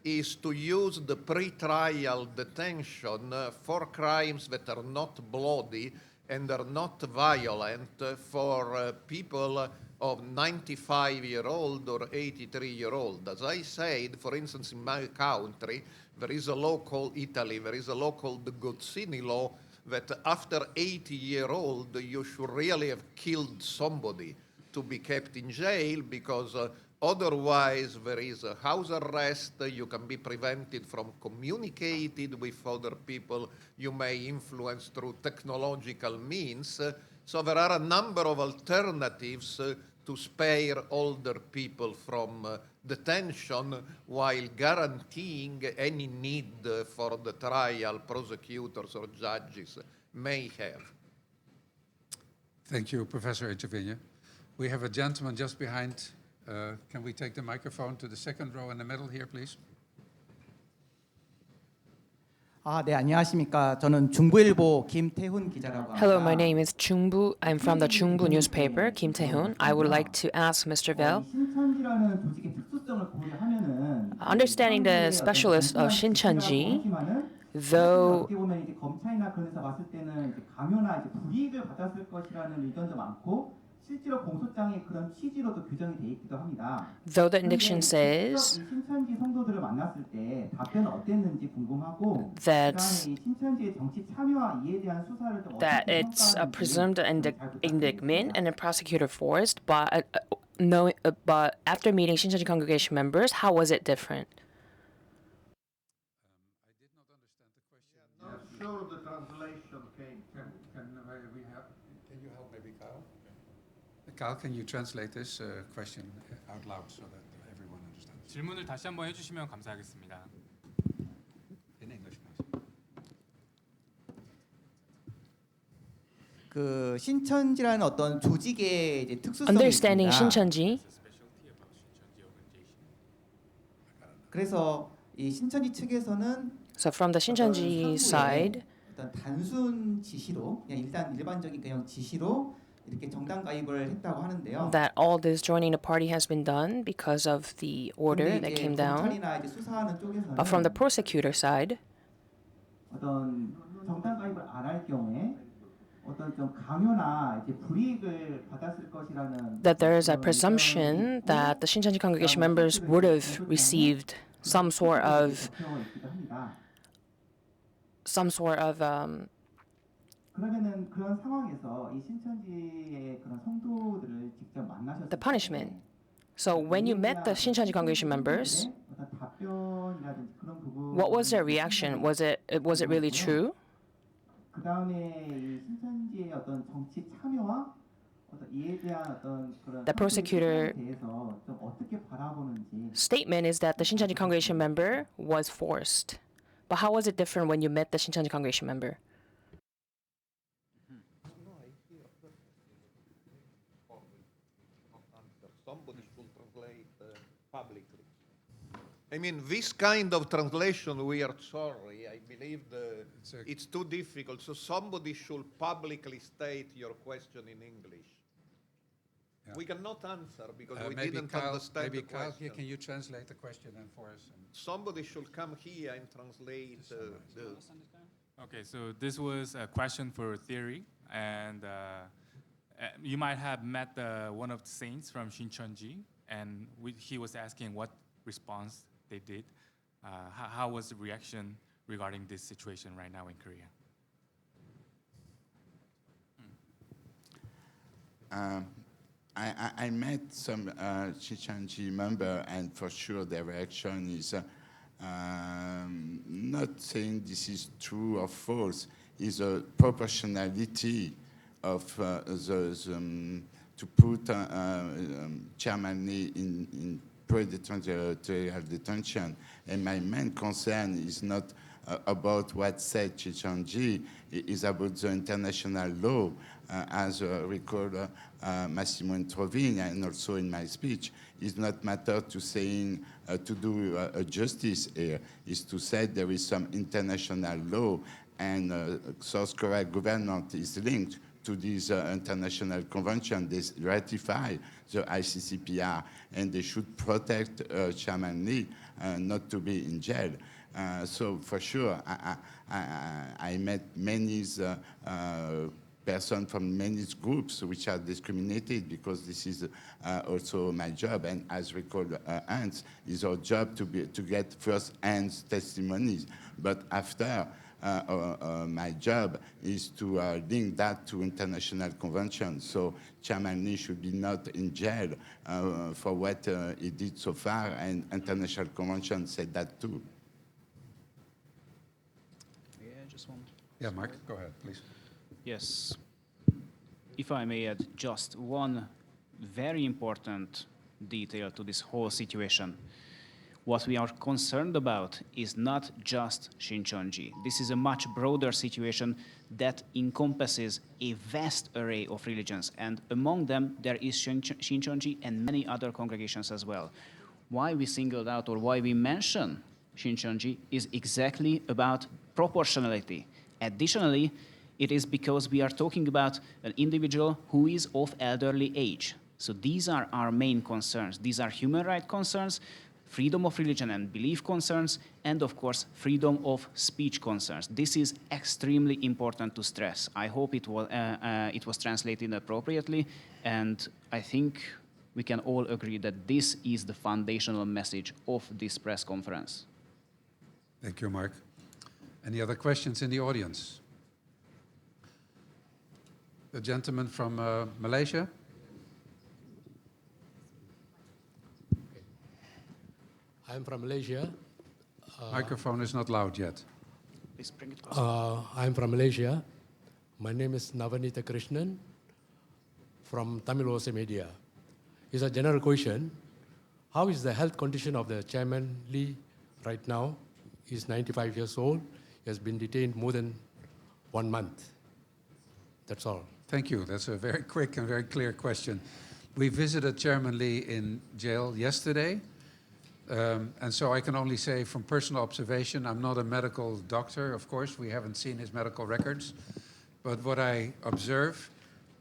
is to use the pre-trial detention for crimes that are not bloody and are not violent for people of 95-year-old or 83-year-old. As I said, for instance, in my country, there is a law called Italy, there is a law called the Gozzini law that after 80-year-old you should really have killed somebody to be kept in jail, because otherwise there is a house arrest, you can be prevented from communicating with other people, you may influence through technological means. So there are a number of alternatives to spare older people from detention while guaranteeing any need for the trial prosecutors or judges may have. Thank you, Professor Introvigne. We have a gentleman just behind. Can we take the microphone to the second row in the middle here, please? 네, 안녕하십니까. 저는 중부일보 김태훈 기자라고 합니다. Hello, my name is Chungbu. I'm from the Chungbu newspaper, Kim Tae-hoon. I would like to ask Mr. Bell, 신천지라는 조직의 특수성을 고려하면은 understanding the specialist of Shincheonji, though 어떻게 보면 이제 검찰이나 그런 데서 봤을 때는 이제 강요나 이제 불이익을 받았을 것이라는 의견도 많고 실제로 공소장에 그런 취지로도 규정이 돼 있기도 합니다. though the indiction says 신천지 성도들을 만났을 때 답변은 어땠는지 궁금하고 that 그다음에 이 신천지의 정치 참여와 이에 대한 수사를 좀 that 어떻게 it's a 평가하는지 presumed 잘 부탁드립니다. indictment and a prosecutor forced, but after meeting Shincheonji congregation members, how was it different? I did not understand the question. Not sure the translation came. Can you help maybe Kyle? Kyle, can you translate this question out loud so that everyone understands? 질문을 다시 한번 해주시면 감사하겠습니다. In English, please. 그 신천지라는 어떤 조직의 이제 특수성이 Understanding 있습니다. Shincheonji, 그래서 이 신천지 측에서는 so from the Shincheonji side, 어떤 단순 지시로 그냥 일반적인 그냥 지시로 이렇게 정당 가입을 했다고 하는데요. that all this joining the party has been done because of the order 근데 that 이제 came down. 검찰이나 이제 수사하는 쪽에서는 But from the prosecutor side, 어떤 정당 가입을 안 할 경우에 어떤 좀 강요나 이제 불이익을 받았을 것이라는 that there is a 그런 presumption 의견이 that the Shincheonji congregation members would have received some sort of 그러면은 그런 상황에서 이 신천지의 그런 성도들을 직접 만나셨을 the punishment. So when you met the Shincheonji congregation members, what was their reaction? Was it really true? The prosecutor statement is that the Shincheonji congregation member was forced. But how was it different when you met the Shincheonji congregation member? Somebody should translate publicly. I mean, this kind of translation, we are sorry. I believe it's too difficult. So somebody should publicly state your question in English. Yeah. We cannot answer because we maybe didn't Kyle, understand maybe the Kyle, question. can you translate the question then for us? Somebody should come here and translate the... Okay, so this was a question for theory, and you might have met one of the saints from Shincheonji, and he was asking what response they did. How was the reaction regarding this situation right now in Korea? I met some Shincheonji member, and for sure their reaction is not saying this is true or false, is a proportionality of to put Chairman Lee in pre-territorial detention. And my main concern is not about what said Shincheonji, it is about the international law, as recalled Massimo Introvigna, and also in my speech. It's not matter to saying to do a justice here, is to say there is some international law, and South Korea government is linked to this international convention. They ratify the ICCPR, and they should protect Chairman Lee not to be in jail. So for sure, I met many persons from many groups which are discriminated, because this is also my job, and as recalled Hans, it's our job to get first-hand testimonies. But after, my job is to link that to international conventions. So Chairman Lee should be not in jail for what he did so far, and international convention said that too. Yeah, just one. Yeah, Mark, go ahead, please. Yes. If I may add just one very important detail to this whole situation. What we are concerned about is not just Shincheonji. This is a much broader situation that encompasses a vast array of religions, and among them there is Shincheonji and many other congregations as well. Why we singled out, or why we mention Shincheonji, is exactly about proportionality. Additionally, it is because we are talking about an individual who is of elderly age. So these are our main concerns. These are human rights concerns, freedom of religion and belief concerns, and of course, freedom of speech concerns. This is extremely important to stress. I hope it was translated appropriately, and I think we can all agree that this is the foundational message of this press conference. Thank you, Mark. Any other questions in the audience? The gentleman from Malaysia. I'm from Malaysia. Microphone is not loud yet. Please bring it closer. I'm from Malaysia. My name is Navanita Krishnan from Tamil Ose Media. It's a general question. How is the health condition of the Chairman Lee right now? He's 95 years old. He has been detained more than 1 month. That's all. Thank you. That's a very quick and very clear question. We visited Chairman Lee in jail yesterday. And so I can only say from personal observation, I'm not a medical doctor, of course. We haven't seen his medical records. But what I observe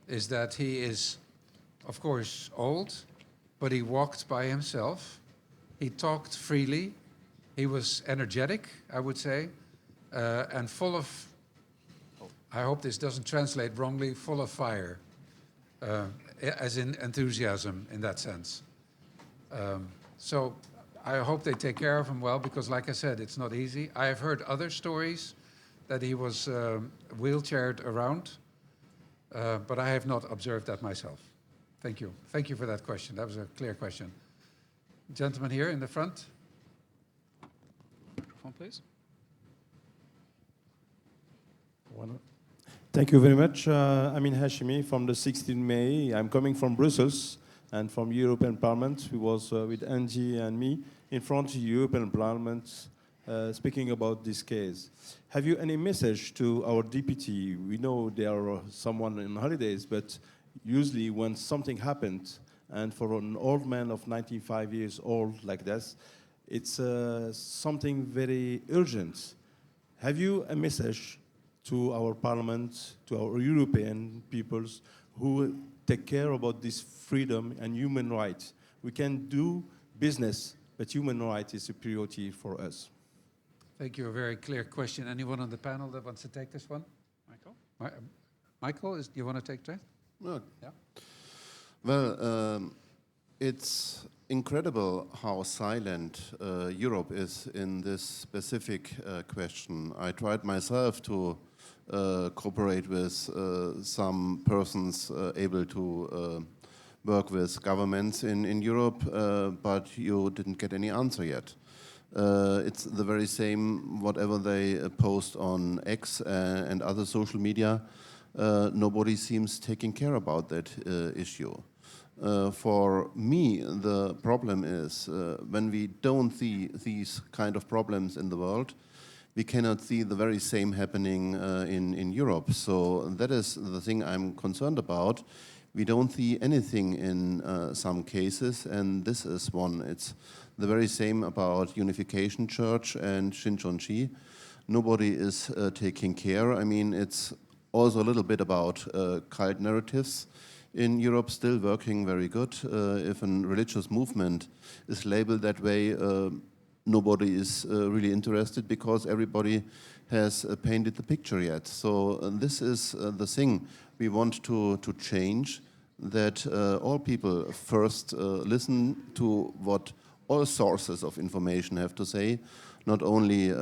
is that he is, of course, old, but he walked by himself. He talked freely. He was energetic, I would say, and full of, I hope this doesn't translate wrongly, full of fire, as in enthusiasm in that sense. So I hope they take care of him well, because like I said, it's not easy. I have heard other stories that he was wheelchaired around, but I have not observed that myself. Thank you. Thank you for that question. That was a clear question. Gentleman here in the front. Microphone, please. Thank you very much. Amin Hashimi from the 16th May. I'm coming from Brussels and from European Parliament. We was with Angie and me in front of the European Parliament speaking about this case. Have you any message to our deputy? We know there are someone on holidays, but usually when something happened, and for an old man of 95 years old like this, it's something very urgent. Have you a message to our parliament, to our European peoples who take care about this freedom and human rights? We can do business, but human rights is a priority for us. Thank you. A very clear question. Anyone on the panel that wants to take this one? Michael? Michael, do you want to take that? No. Yeah. Well, it's incredible how silent Europe is in this specific question. I tried myself to cooperate with some persons able to work with governments in Europe, but you didn't get any answer yet. It's the very same, whatever they post on X and other social media, nobody seems taking care about that issue. For me, the problem is when we don't see these kind of problems in the world, we cannot see the very same happening in Europe. So that is the thing I'm concerned about. We don't see anything in some cases, and this is one. It's the very same about Unification Church and Shincheonji. Nobody is taking care. I mean, it's also a little bit about cult narratives. In Europe, still working very good. If a religious movement is labeled that way, nobody is really interested because everybody has painted the picture yet. So this is the thing we want to change, that all people first listen to what all sources of information have to say, not only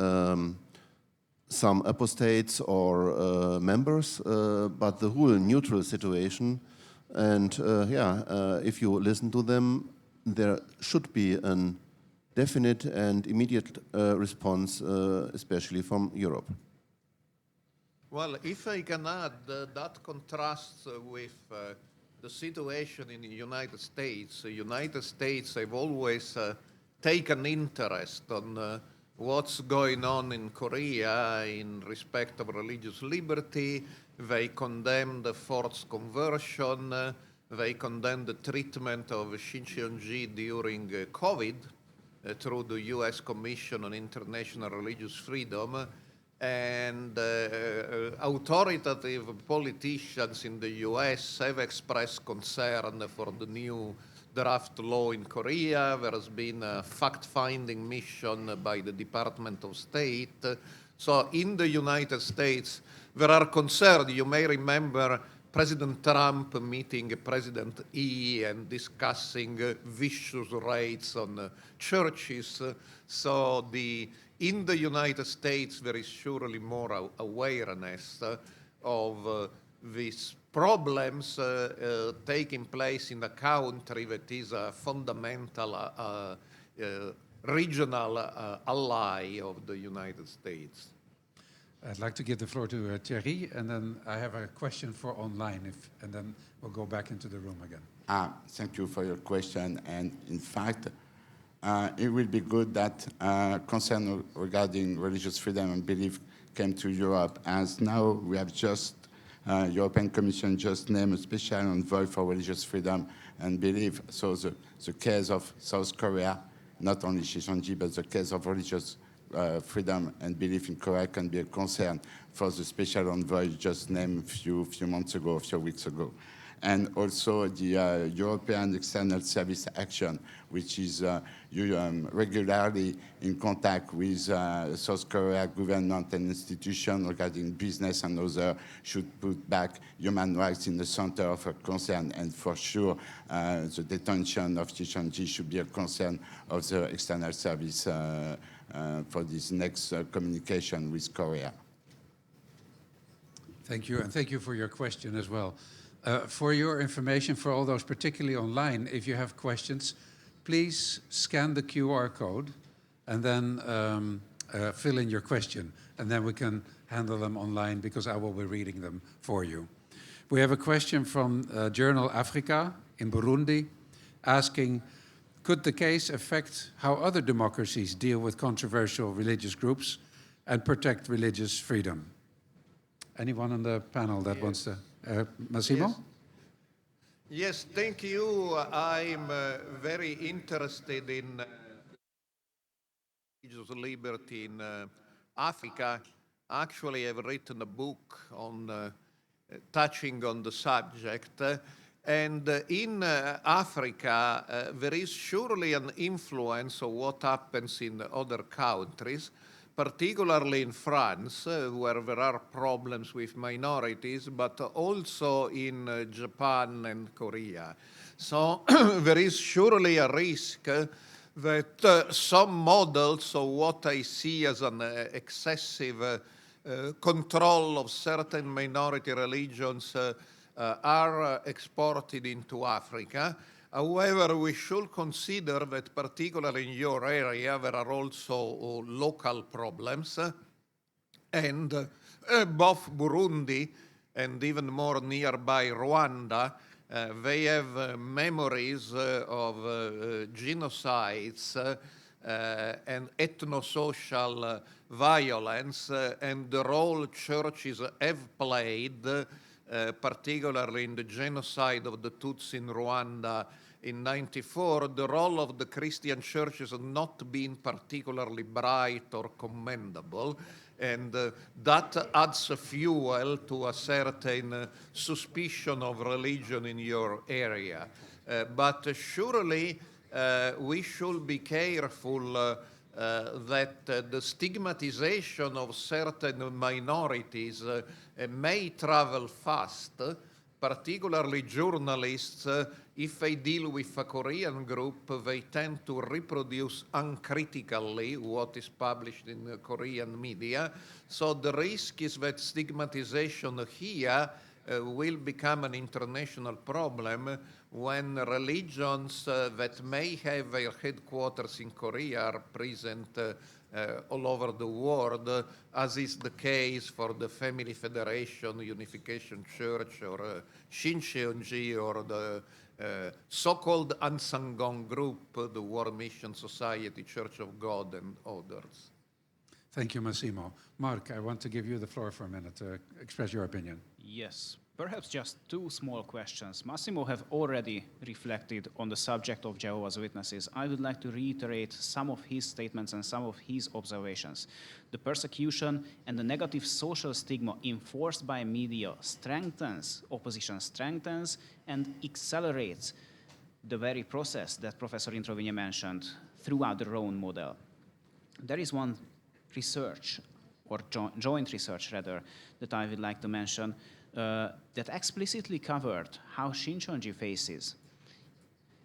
some apostates or members, but the whole neutral situation. And if you listen to them, there should be a definite and immediate response, especially from Europe. Well, if I can add, that contrasts with the situation in the United States. The United States have always taken interest on what's going on in Korea in respect of religious liberty. They condemn the forced conversion. They condemn the treatment of Shincheonji during COVID through the U.S. Commission on International Religious Freedom. And authoritative politicians in the U.S. have expressed concern for the new draft law in Korea. There has been a fact-finding mission by the Department of State. So in the United States, there are concerns. You may remember President Trump meeting President Yi and discussing vicious raids on churches. So in the United States, there is surely more awareness of these problems taking place in a country that is a fundamental regional ally of the United States. I'd like to give the floor to Thierry, and then I have a question for online, and then we'll go back into the room again. Thank you for your question. And in fact, it will be good that concern regarding religious freedom and belief came to Europe, as now we have just, European Commission just named a special envoy for religious freedom and belief. So the case of South Korea, not only Shincheonji, but the case of religious freedom and belief in Korea can be a concern for the special envoy just named a few months ago, a few weeks ago. And also the European External Service Action, which is regularly in contact with South Korea government and institutions regarding business and others, should put back human rights in the center of a concern. And for sure, the detention of Shincheonji should be a concern of the External Service for this next communication with Korea. Thank you, and thank you for your question as well. For your information, for all those particularly online, if you have questions, please scan the QR code and then fill in your question, and then we can handle them online because I will be reading them for you. We have a question from Journal Africa in Burundi asking, could the case affect how other democracies deal with controversial religious groups and protect religious freedom? Anyone on the panel that wants to? Massimo? Yes, thank you. I'm very interested in religious liberty in Africa. Actually, I've written a book on touching on the subject. And in Africa, there is surely an influence of what happens in other countries, particularly in France, where there are problems with minorities, but also in Japan and Korea. So there is surely a risk that some models of what I see as an excessive control of certain minority religions are exported into Africa. However, we should consider that particularly in your area, there are also local problems. And both Burundi and even more nearby Rwanda, they have memories of genocides and ethno-social violence and the role churches have played, particularly in the genocide of the Tutsi in Rwanda in '94, the role of the Christian churches has not been particularly bright or commendable, and that adds fuel to a certain suspicion of religion in your area. But surely we should be careful that the stigmatization of certain minorities may travel fast, particularly journalists. If they deal with a Korean group, they tend to reproduce uncritically what is published in the Korean media. So the risk is that stigmatization here will become an international problem when religions that may have their headquarters in Korea are present all over the world, as is the case for the Family Federation, Unification Church, or Shincheonji, or the so-called Ansangong Group, the War Mission Society, Church of God, and others. Thank you, Massimo. Mark, I want to give you the floor for a minute to express your opinion. Yes, perhaps just two small questions. Massimo have already reflected on the subject of Jehovah's Witnesses. I would like to reiterate some of his statements and some of his observations. The persecution and the negative social stigma enforced by media strengthens, opposition strengthens and accelerates the very process that Professor Introvigne mentioned throughout the Rhone model. There is one research, or joint research rather, that I would like to mention that explicitly covered how Shincheonji faces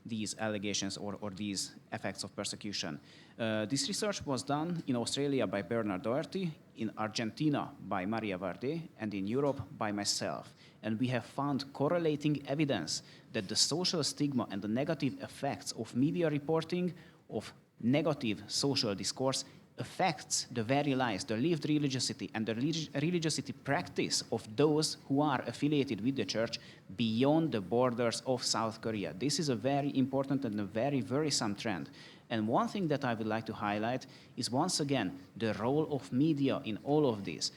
these allegations or these effects of persecution. This research was done in Australia by Bernard Doherty, in Argentina by Maria Varde, and in Europe by myself. And we have found correlating evidence that the social stigma and the negative effects of media reporting of negative social discourse affects the very lives, the lived religiosity and the religiosity practice of those who are affiliated with the church beyond the borders of South Korea. This is a very important and a very worrisome trend. And one thing that I would like to highlight is once again the role of media in all of this.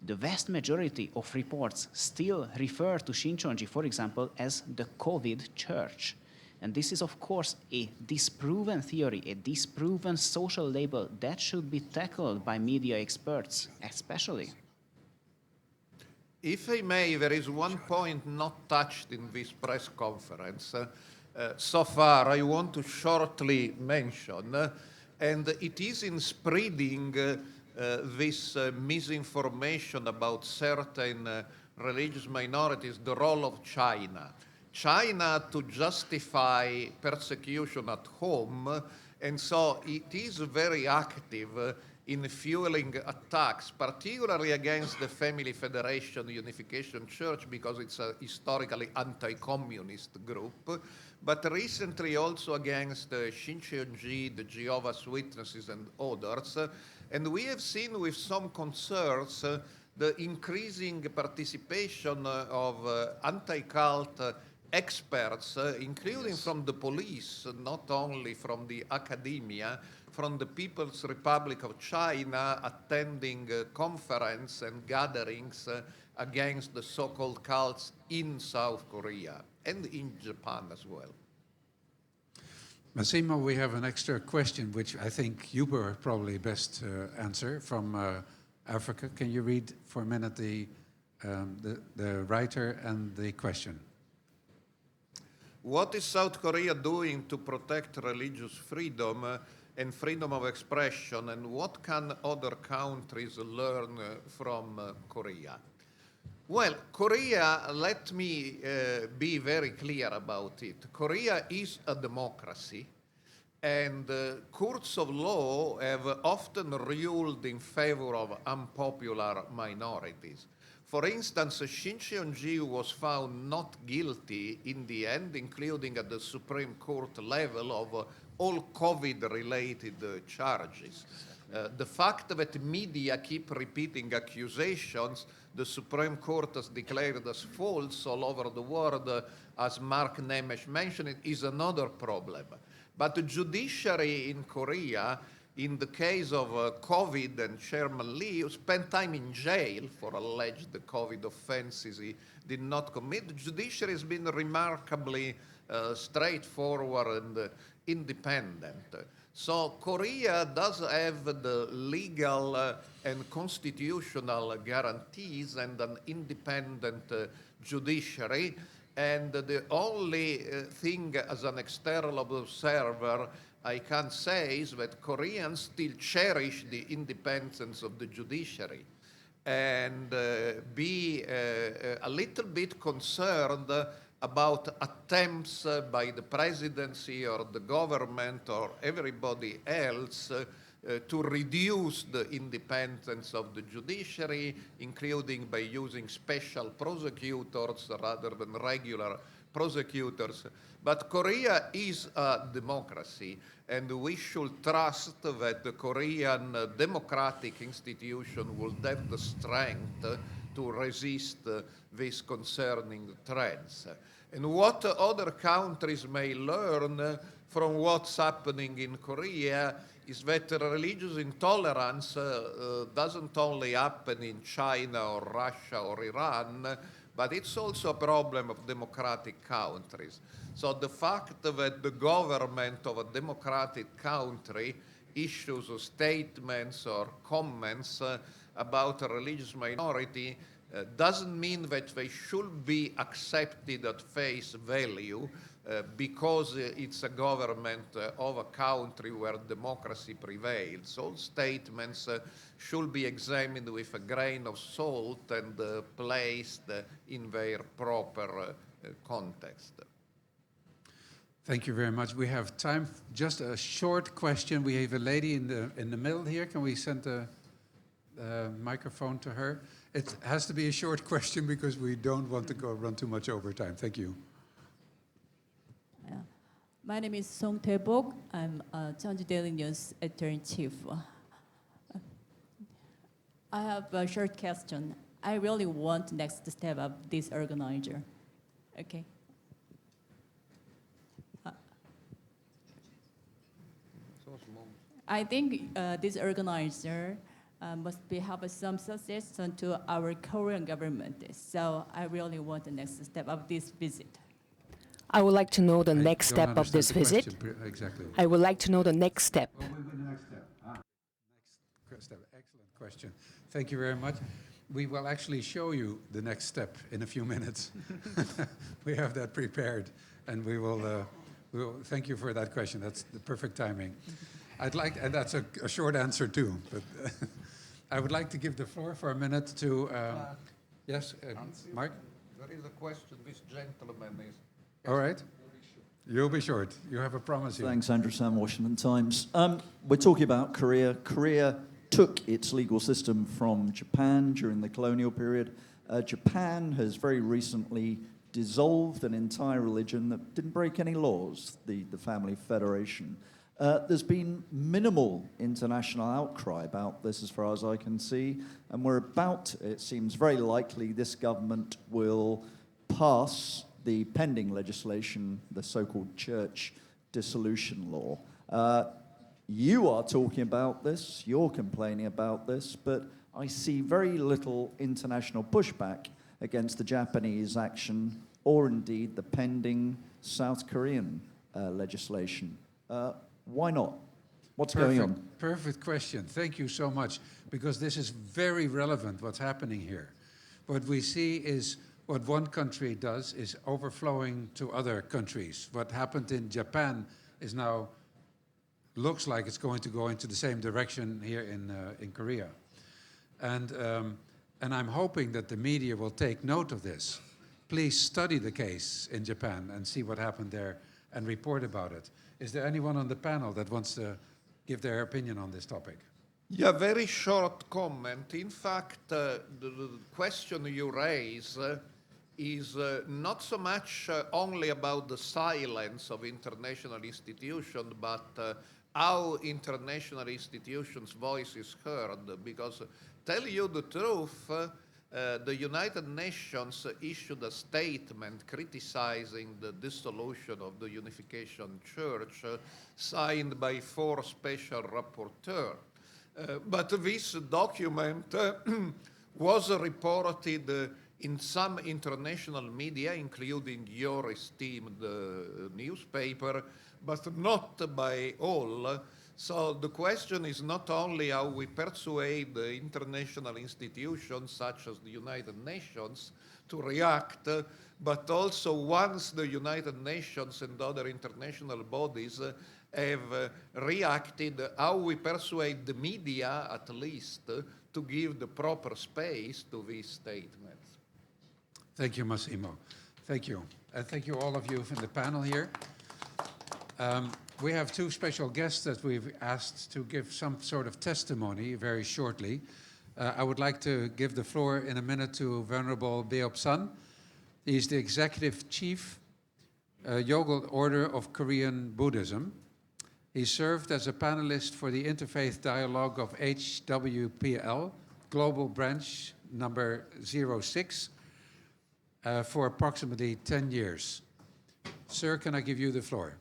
The vast majority of reports still refer to Shincheonji, for example, as the COVID church. And this is, of course, a disproven theory, a disproven social label that should be tackled by media experts, especially. If I may, there is one point not touched in this press conference. So far, I want to shortly mention, and it is in spreading this misinformation about certain religious minorities, the role of China. China to justify persecution at home, and so it is very active in fueling attacks, particularly against the Family Federation Unification Church, because it's a historically anti-communist group, but recently also against Shincheonji, the Jehovah's Witnesses, and others. And we have seen with some concerns the increasing participation of anti-cult experts, including from the police, not only from the academia, from the People's Republic of China, attending conferences and gatherings against the so-called cults in South Korea and in Japan as well. Massimo, we have an extra question, which I think you were probably best answer from Africa. Can you read for a minute the writer and the question? What is South Korea doing to protect religious freedom and freedom of expression, and what can other countries learn from Korea? Well, Korea, let me be very clear about it. Korea is a democracy, and courts of law have often ruled in favor of unpopular minorities. For instance, Shincheonji was found not guilty in the end, including at the Supreme Court level, of all COVID-related charges. The fact that media keep repeating accusations the Supreme Court has declared as false all over the world, as Mark Nemesh mentioned, is another problem. But the judiciary in Korea, in the case of COVID and Chairman Lee, spent time in jail for alleged COVID offenses he did not commit. The judiciary has been remarkably straightforward and independent. So Korea does have the legal and constitutional guarantees and an independent judiciary. And the only thing as an external observer I can say is that Koreans still cherish the independence of the judiciary and be a little bit concerned about attempts by the presidency or the government or everybody else to reduce the independence of the judiciary, including by using special prosecutors rather than regular prosecutors. But Korea is a democracy, and we should trust that the Korean democratic institution will have the strength to resist these concerning trends. And what other countries may learn from what's happening in Korea is that religious intolerance doesn't only happen in China or Russia or Iran, but it's also a problem of democratic countries. So the fact that the government of a democratic country issues statements or comments about a religious minority doesn't mean that they should be accepted at face value because it's a government of a country where democracy prevails. All statements should be examined with a grain of salt and placed in their proper context. Thank you very much. We have time for just a short question. We have a lady in the middle here. Can we send a microphone to her? It has to be a short question because we don't want to run too much over time. Thank you. My name is Song Tae-bok. I'm a Cheonju Daily News editor-in-chief. I have a short question. I really want next step of this organizer. Okay. I think this organizer must have some suggestion to our Korean government. So I really want the next step of this visit. I would like to know the next step of this visit. Exactly. I would like to know the next step. What will be the next step? Next step. Excellent question. Thank you very much. We will actually show you the next step in a few minutes. We have that prepared, and we will thank you for that question. That's the perfect timing. And that's a short answer too, but I would like to give the floor for a minute to, yes, Mark? There is a question, this gentleman is... All right. You'll be short. You have a promise here. Thanks, Andrew Sam, Washington Times. We're talking about Korea. Korea took its legal system from Japan during the colonial period. Japan has very recently dissolved an entire religion that didn't break any laws, the Family Federation. There's been minimal international outcry about this as far as I can see, and it seems very likely this government will pass the pending legislation, the so-called church dissolution law. You are talking about this, you're complaining about this, but I see very little international pushback against the Japanese action or indeed the pending South Korean legislation. Why not? What's going on? Perfect question. Thank you so much, because this is very relevant, what's happening here. What we see is what one country does is overflowing to other countries. What happened in Japan is now, looks like it's going to go into the same direction here in Korea. And I'm hoping that the media will take note of this. Please study the case in Japan and see what happened there and report about it. Is there anyone on the panel that wants to give their opinion on this topic? Yeah, very short comment. In fact, the question you raise is not so much only about the silence of international institutions, but how international institutions' voice is heard. Because, tell you the truth, the United Nations issued a statement criticizing the dissolution of the Unification Church, signed by 4 special rapporteurs. But this document was reported in some international media, including your esteemed newspaper, but not by all. So the question is not only how we persuade the international institutions such as the United Nations to react, but also once the United Nations and other international bodies have reacted, how we persuade the media at least to give the proper space to these statements. Thank you, Massimo. Thank you. And thank you all of you from the panel here. We have 2 special guests that we've asked to give some sort of testimony very shortly. I would like to give the floor in a minute to Venerable Beop San. He's the Executive Chief, Yogul Order of Korean Buddhism. He served as a panelist for the Interfaith Dialogue of HWPL, Global Branch number 06, for approximately 10 years. Sir, can I give you the floor?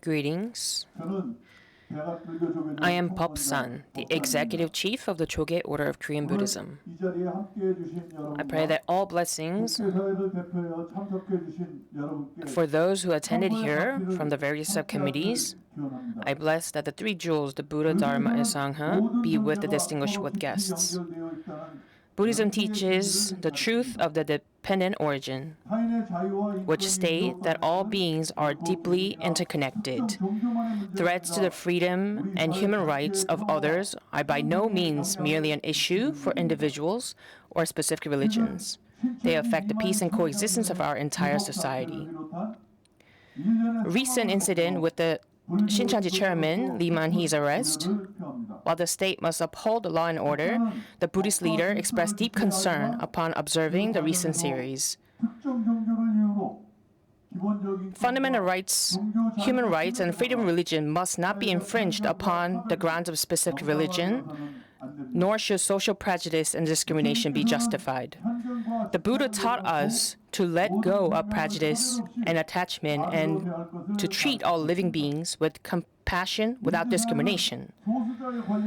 Greetings. I am Beop San, the Executive Chief of the Choge Order of Korean Buddhism. I pray that all blessings for those who attended here from the various subcommittees. I bless that the 3 jewels, the Buddha, Dharma, and Sangha, be with the distinguished guests. Buddhism teaches the truth of the dependent origin, which state that all beings are deeply interconnected. Threats to the freedom and human rights of others are by no means merely an issue for individuals or specific religions. They affect the peace and coexistence of our entire society. Recent incident with the Shincheonji chairman Lee Man-hee's arrest. While the state must uphold the law and order, the Buddhist leader expressed deep concern upon observing the recent series. Fundamental rights, human rights, and freedom of religion must not be infringed upon the grounds of specific religion, nor should social prejudice and discrimination be justified. The Buddha taught us to let go of prejudice and attachment and to treat all living beings with compassion without discrimination.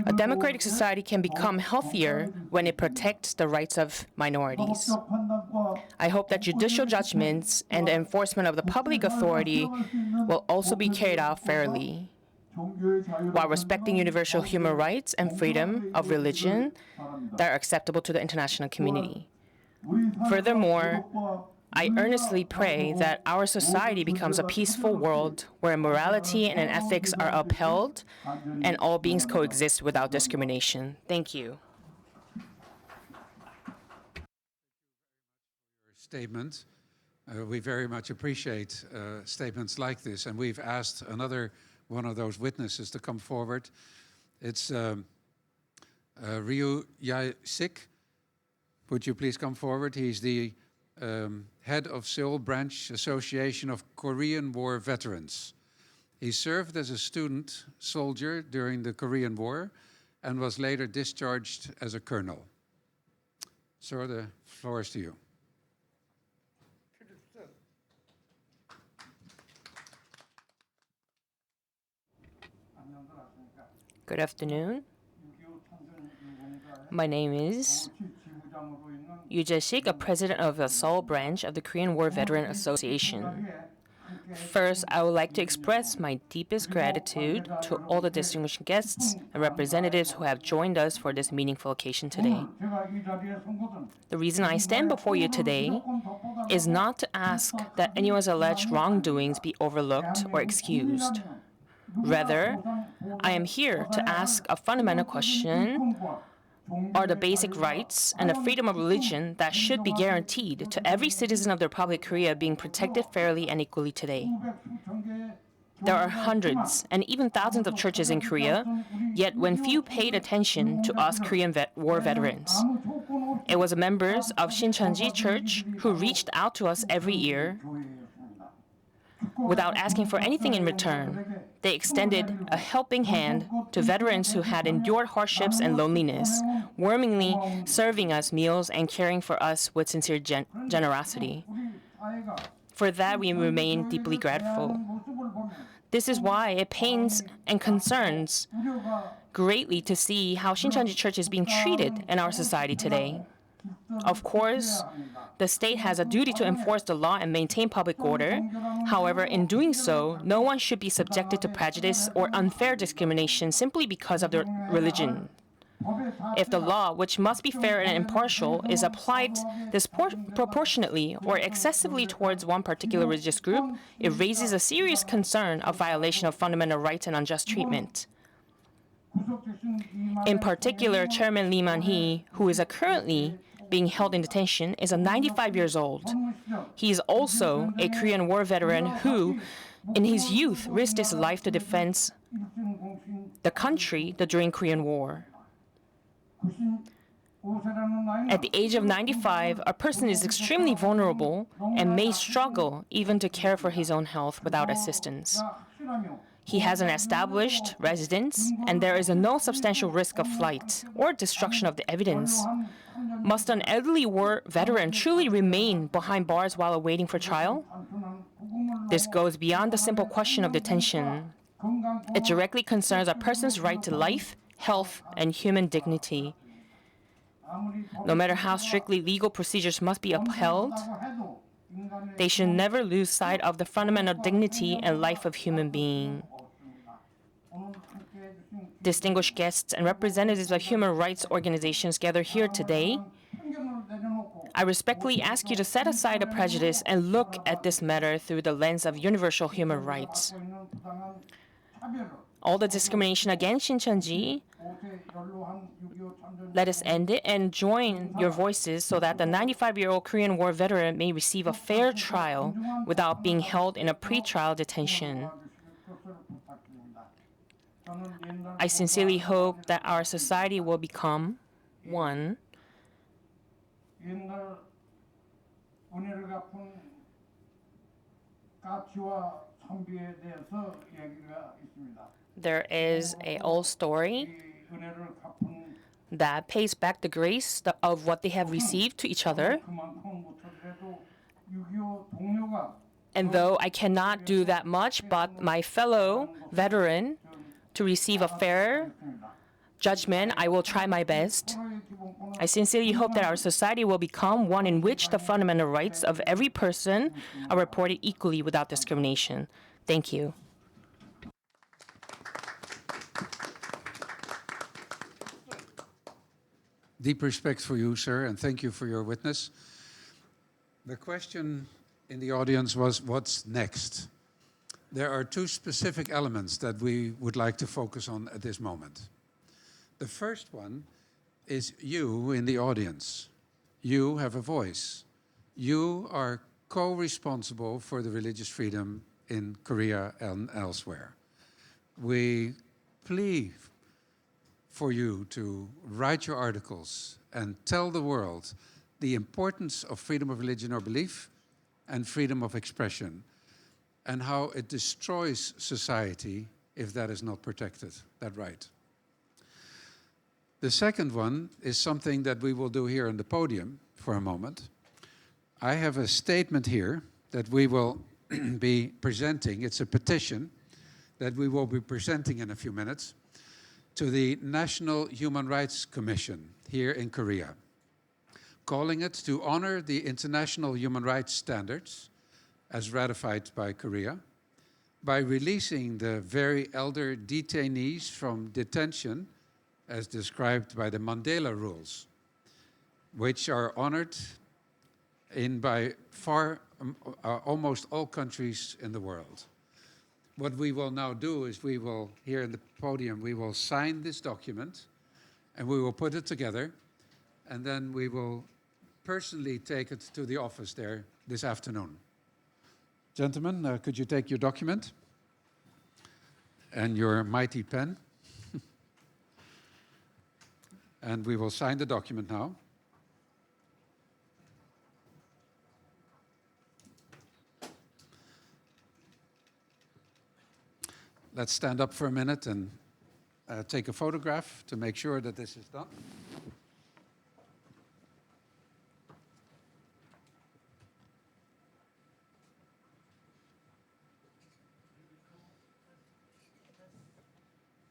A democratic society can become healthier when it protects the rights of minorities. I hope that judicial judgments and the enforcement of the public authority will also be carried out fairly, while respecting universal human rights and freedom of religion that are acceptable to the international community. Furthermore, I earnestly pray that our society becomes a peaceful world where morality and ethics are upheld and all beings coexist without discrimination. Thank you. statement. We very much appreciate statements like this, and we've asked another one of those witnesses to come forward. It's Ryu Jae-sik. Would you please come forward? He's the head of Seoul Branch Association of Korean War Veterans. He served as a student soldier during the Korean War and was later discharged as a colonel. Sir, the floor is to you. Good afternoon. My name is Ryu Jae-sik, a president of the Seoul branch of the Korean War Veteran Association. First, I would like to express my deepest gratitude to all the distinguished guests and representatives who have joined us for this meaningful occasion today. The reason I stand before you today is not to ask that anyone's alleged wrongdoings be overlooked or excused. Rather, I am here to ask a fundamental question: are the basic rights and the freedom of religion that should be guaranteed to every citizen of the Republic of Korea being protected fairly and equally today? There are hundreds and even thousands of churches in Korea, yet when few paid attention to us Korean war veterans. It was members of Shincheonji Church who reached out to us every year without asking for anything in return. They extended a helping hand to veterans who had endured hardships and loneliness, warmly serving us meals and caring for us with sincere generosity. For that, we remain deeply grateful. This is why it pains and concerns greatly to see how Shincheonji Church is being treated in our society today. Of course, the state has a duty to enforce the law and maintain public order. However, in doing so, no one should be subjected to prejudice or unfair discrimination simply because of their religion. If the law, which must be fair and impartial, is applied disproportionately or excessively towards one particular religious group, it raises a serious concern of violation of fundamental rights and unjust treatment. In particular, Chairman Lee Man-hee, who is currently being held in detention, is 95 years old. He is also a Korean war veteran who, in his youth, risked his life to defend the country during Korean War. At the age of 95, a person is extremely vulnerable and may struggle even to care for his own health without assistance. He has an established residence, and there is no substantial risk of flight or destruction of the evidence. Must an elderly war veteran truly remain behind bars while awaiting for trial? This goes beyond the simple question of detention. It directly concerns a person's right to life, health, and human dignity. No matter how strictly legal procedures must be upheld, they should never lose sight of the fundamental dignity and life of human beings. Distinguished guests and representatives of human rights organizations gathered here today, I respectfully ask you to set aside the prejudice and look at this matter through the lens of universal human rights. All the discrimination against Shincheonji, let us end it and join your voices so that the 95-year-old Korean War veteran may receive a fair trial without being held in a pre-trial detention. I sincerely hope that our society will become one there is an old story that pays back the grace of what they have received to each other. And though I cannot do that much, but my fellow veteran, to receive a fair judgment, I will try my best. I sincerely hope that our society will become one in which the fundamental rights of every person are reported equally without discrimination. Thank you. Deep respect for you, sir, and thank you for your witness. The question in the audience was, what's next? There are two specific elements that we would like to focus on at this moment. The first one is you in the audience. You have a voice. You are co-responsible for the religious freedom in Korea and elsewhere. We plea for you to write your articles and tell the world the importance of freedom of religion or belief and freedom of expression, and how it destroys society if that is not protected, that right. The second one is something that we will do here on the podium for a moment. I have a statement here that we will be presenting. It's a petition that we will be presenting in a few minutes to the National Human Rights Commission here in Korea, calling it to honor the international human rights standards as ratified by Korea by releasing the very elder detainees from detention as described by the Mandela rules, which are honored in by far almost all countries in the world. What we will now do is we will, here in the podium, we will sign this document and we will put it together, and then we will personally take it to the office there this afternoon. Gentlemen, could you take your document and your mighty pen? And we will sign the document now. Let's stand up for a minute and take a photograph to make sure that this is done.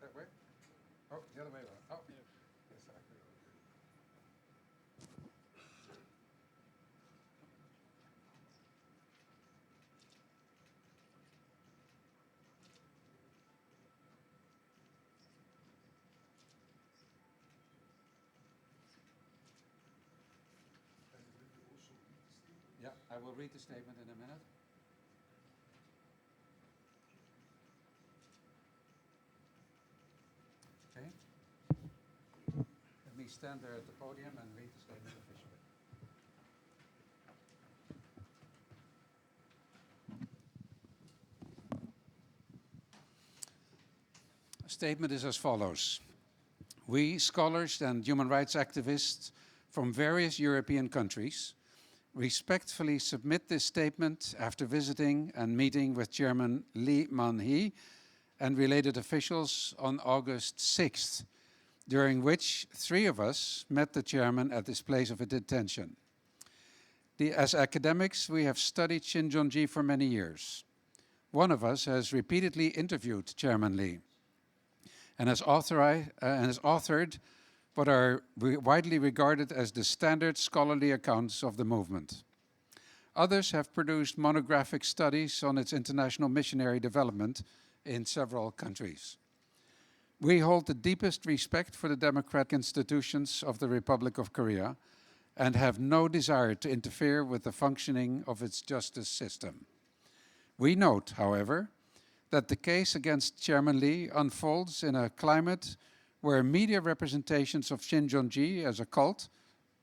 That way? Oh, the other way around. Oh, yes, exactly. Yeah, I will read the statement in a minute. Okay. Let me stand there at the podium and read the statement officially. The statement is as follows. We, scholars and human rights activists from various European countries, respectfully submit this statement after visiting and meeting with Chairman Lee Man-hee and related officials on August 6th, during which 3 of us met the chairman at his place of detention. As academics, we have studied Shincheonji for many years. One of us has repeatedly interviewed Chairman Lee and has authored what are widely regarded as the standard scholarly accounts of the movement. Others have produced monographic studies on its international missionary development in several countries. We hold the deepest respect for the democratic institutions of the Republic of Korea and have no desire to interfere with the functioning of its justice system. We note, however, that the case against Chairman Lee unfolds in a climate where media representations of Shincheonji as a cult,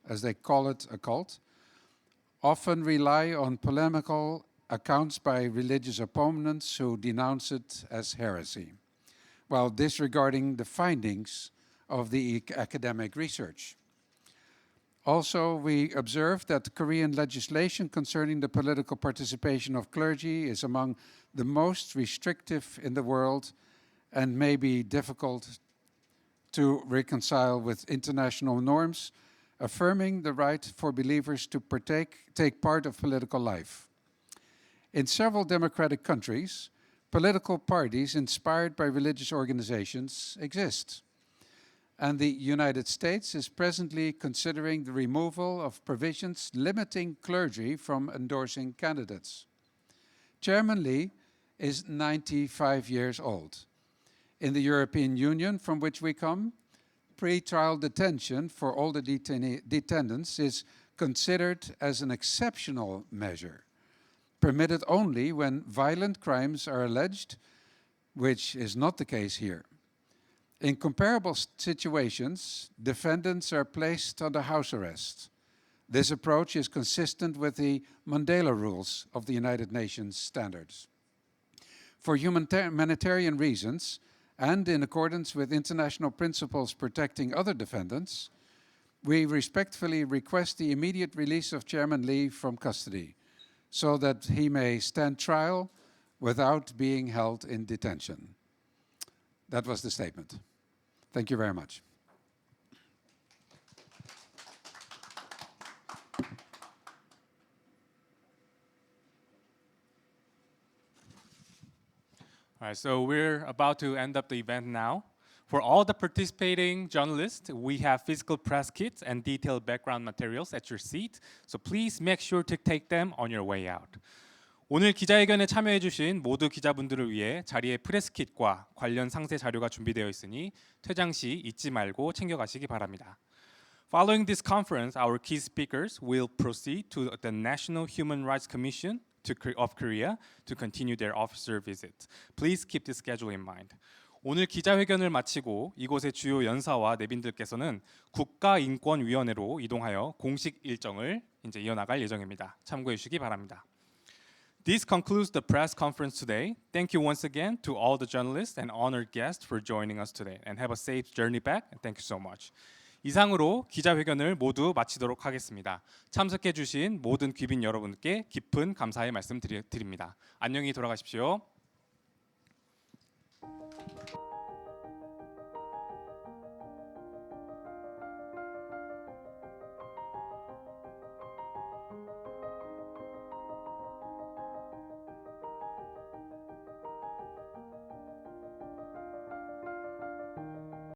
as they call it a cult, often rely on polemical accounts by religious opponents who denounce it as heresy, while disregarding the findings of the academic research. Also, we observe that Korean legislation concerning the political participation of clergy is among the most restrictive in the world and may be difficult to reconcile with international norms, affirming the right for believers to take part of political life. In several democratic countries, political parties inspired by religious organizations exist. And the United States is presently considering the removal of provisions limiting clergy from endorsing candidates. Chairman Lee is 95 years old. In the European Union, from which we come, pre-trial detention for all the detendants is considered as an exceptional measure, permitted only when violent crimes are alleged, which is not the case here. In comparable situations, defendants are placed under house arrest. This approach is consistent with the Mandela Rules of the United Nations standards. For humanitarian reasons, and in accordance with international principles protecting other defendants, we respectfully request the immediate release of Chairman Lee from custody, so that he may stand trial without being held in detention. That was the statement. Thank you very much. All right, so we're about to end up the event now. For all the participating journalists, we have physical press kits and detailed background materials at your seat. So please make sure to take them on your way out. 오늘 기자회견에 참여해주신 모두 기자분들을 위해 자리에 프레스 킷과 관련 상세 자료가 준비되어 있으니 퇴장 시 잊지 말고 챙겨가시기 바랍니다. Following this conference, our key speakers will proceed to the National Human Rights Commission of Korea to continue their officer visit. Please keep this schedule in mind. 오늘 기자회견을 마치고 이곳의 주요 연사와 내빈들께서는 국가인권위원회로 이동하여 공식 일정을 이제 이어나갈 예정입니다. 참고해 주시기 바랍니다. This concludes the press conference today. Thank you once again to all the journalists and honored guests for joining us today. And have a safe journey back. And thank you so much. 이상으로 기자회견을 모두 마치도록 하겠습니다. 참석해 주신 모든 귀빈 여러분께 깊은 감사의 말씀 드립니다. 안녕히 돌아가십시오.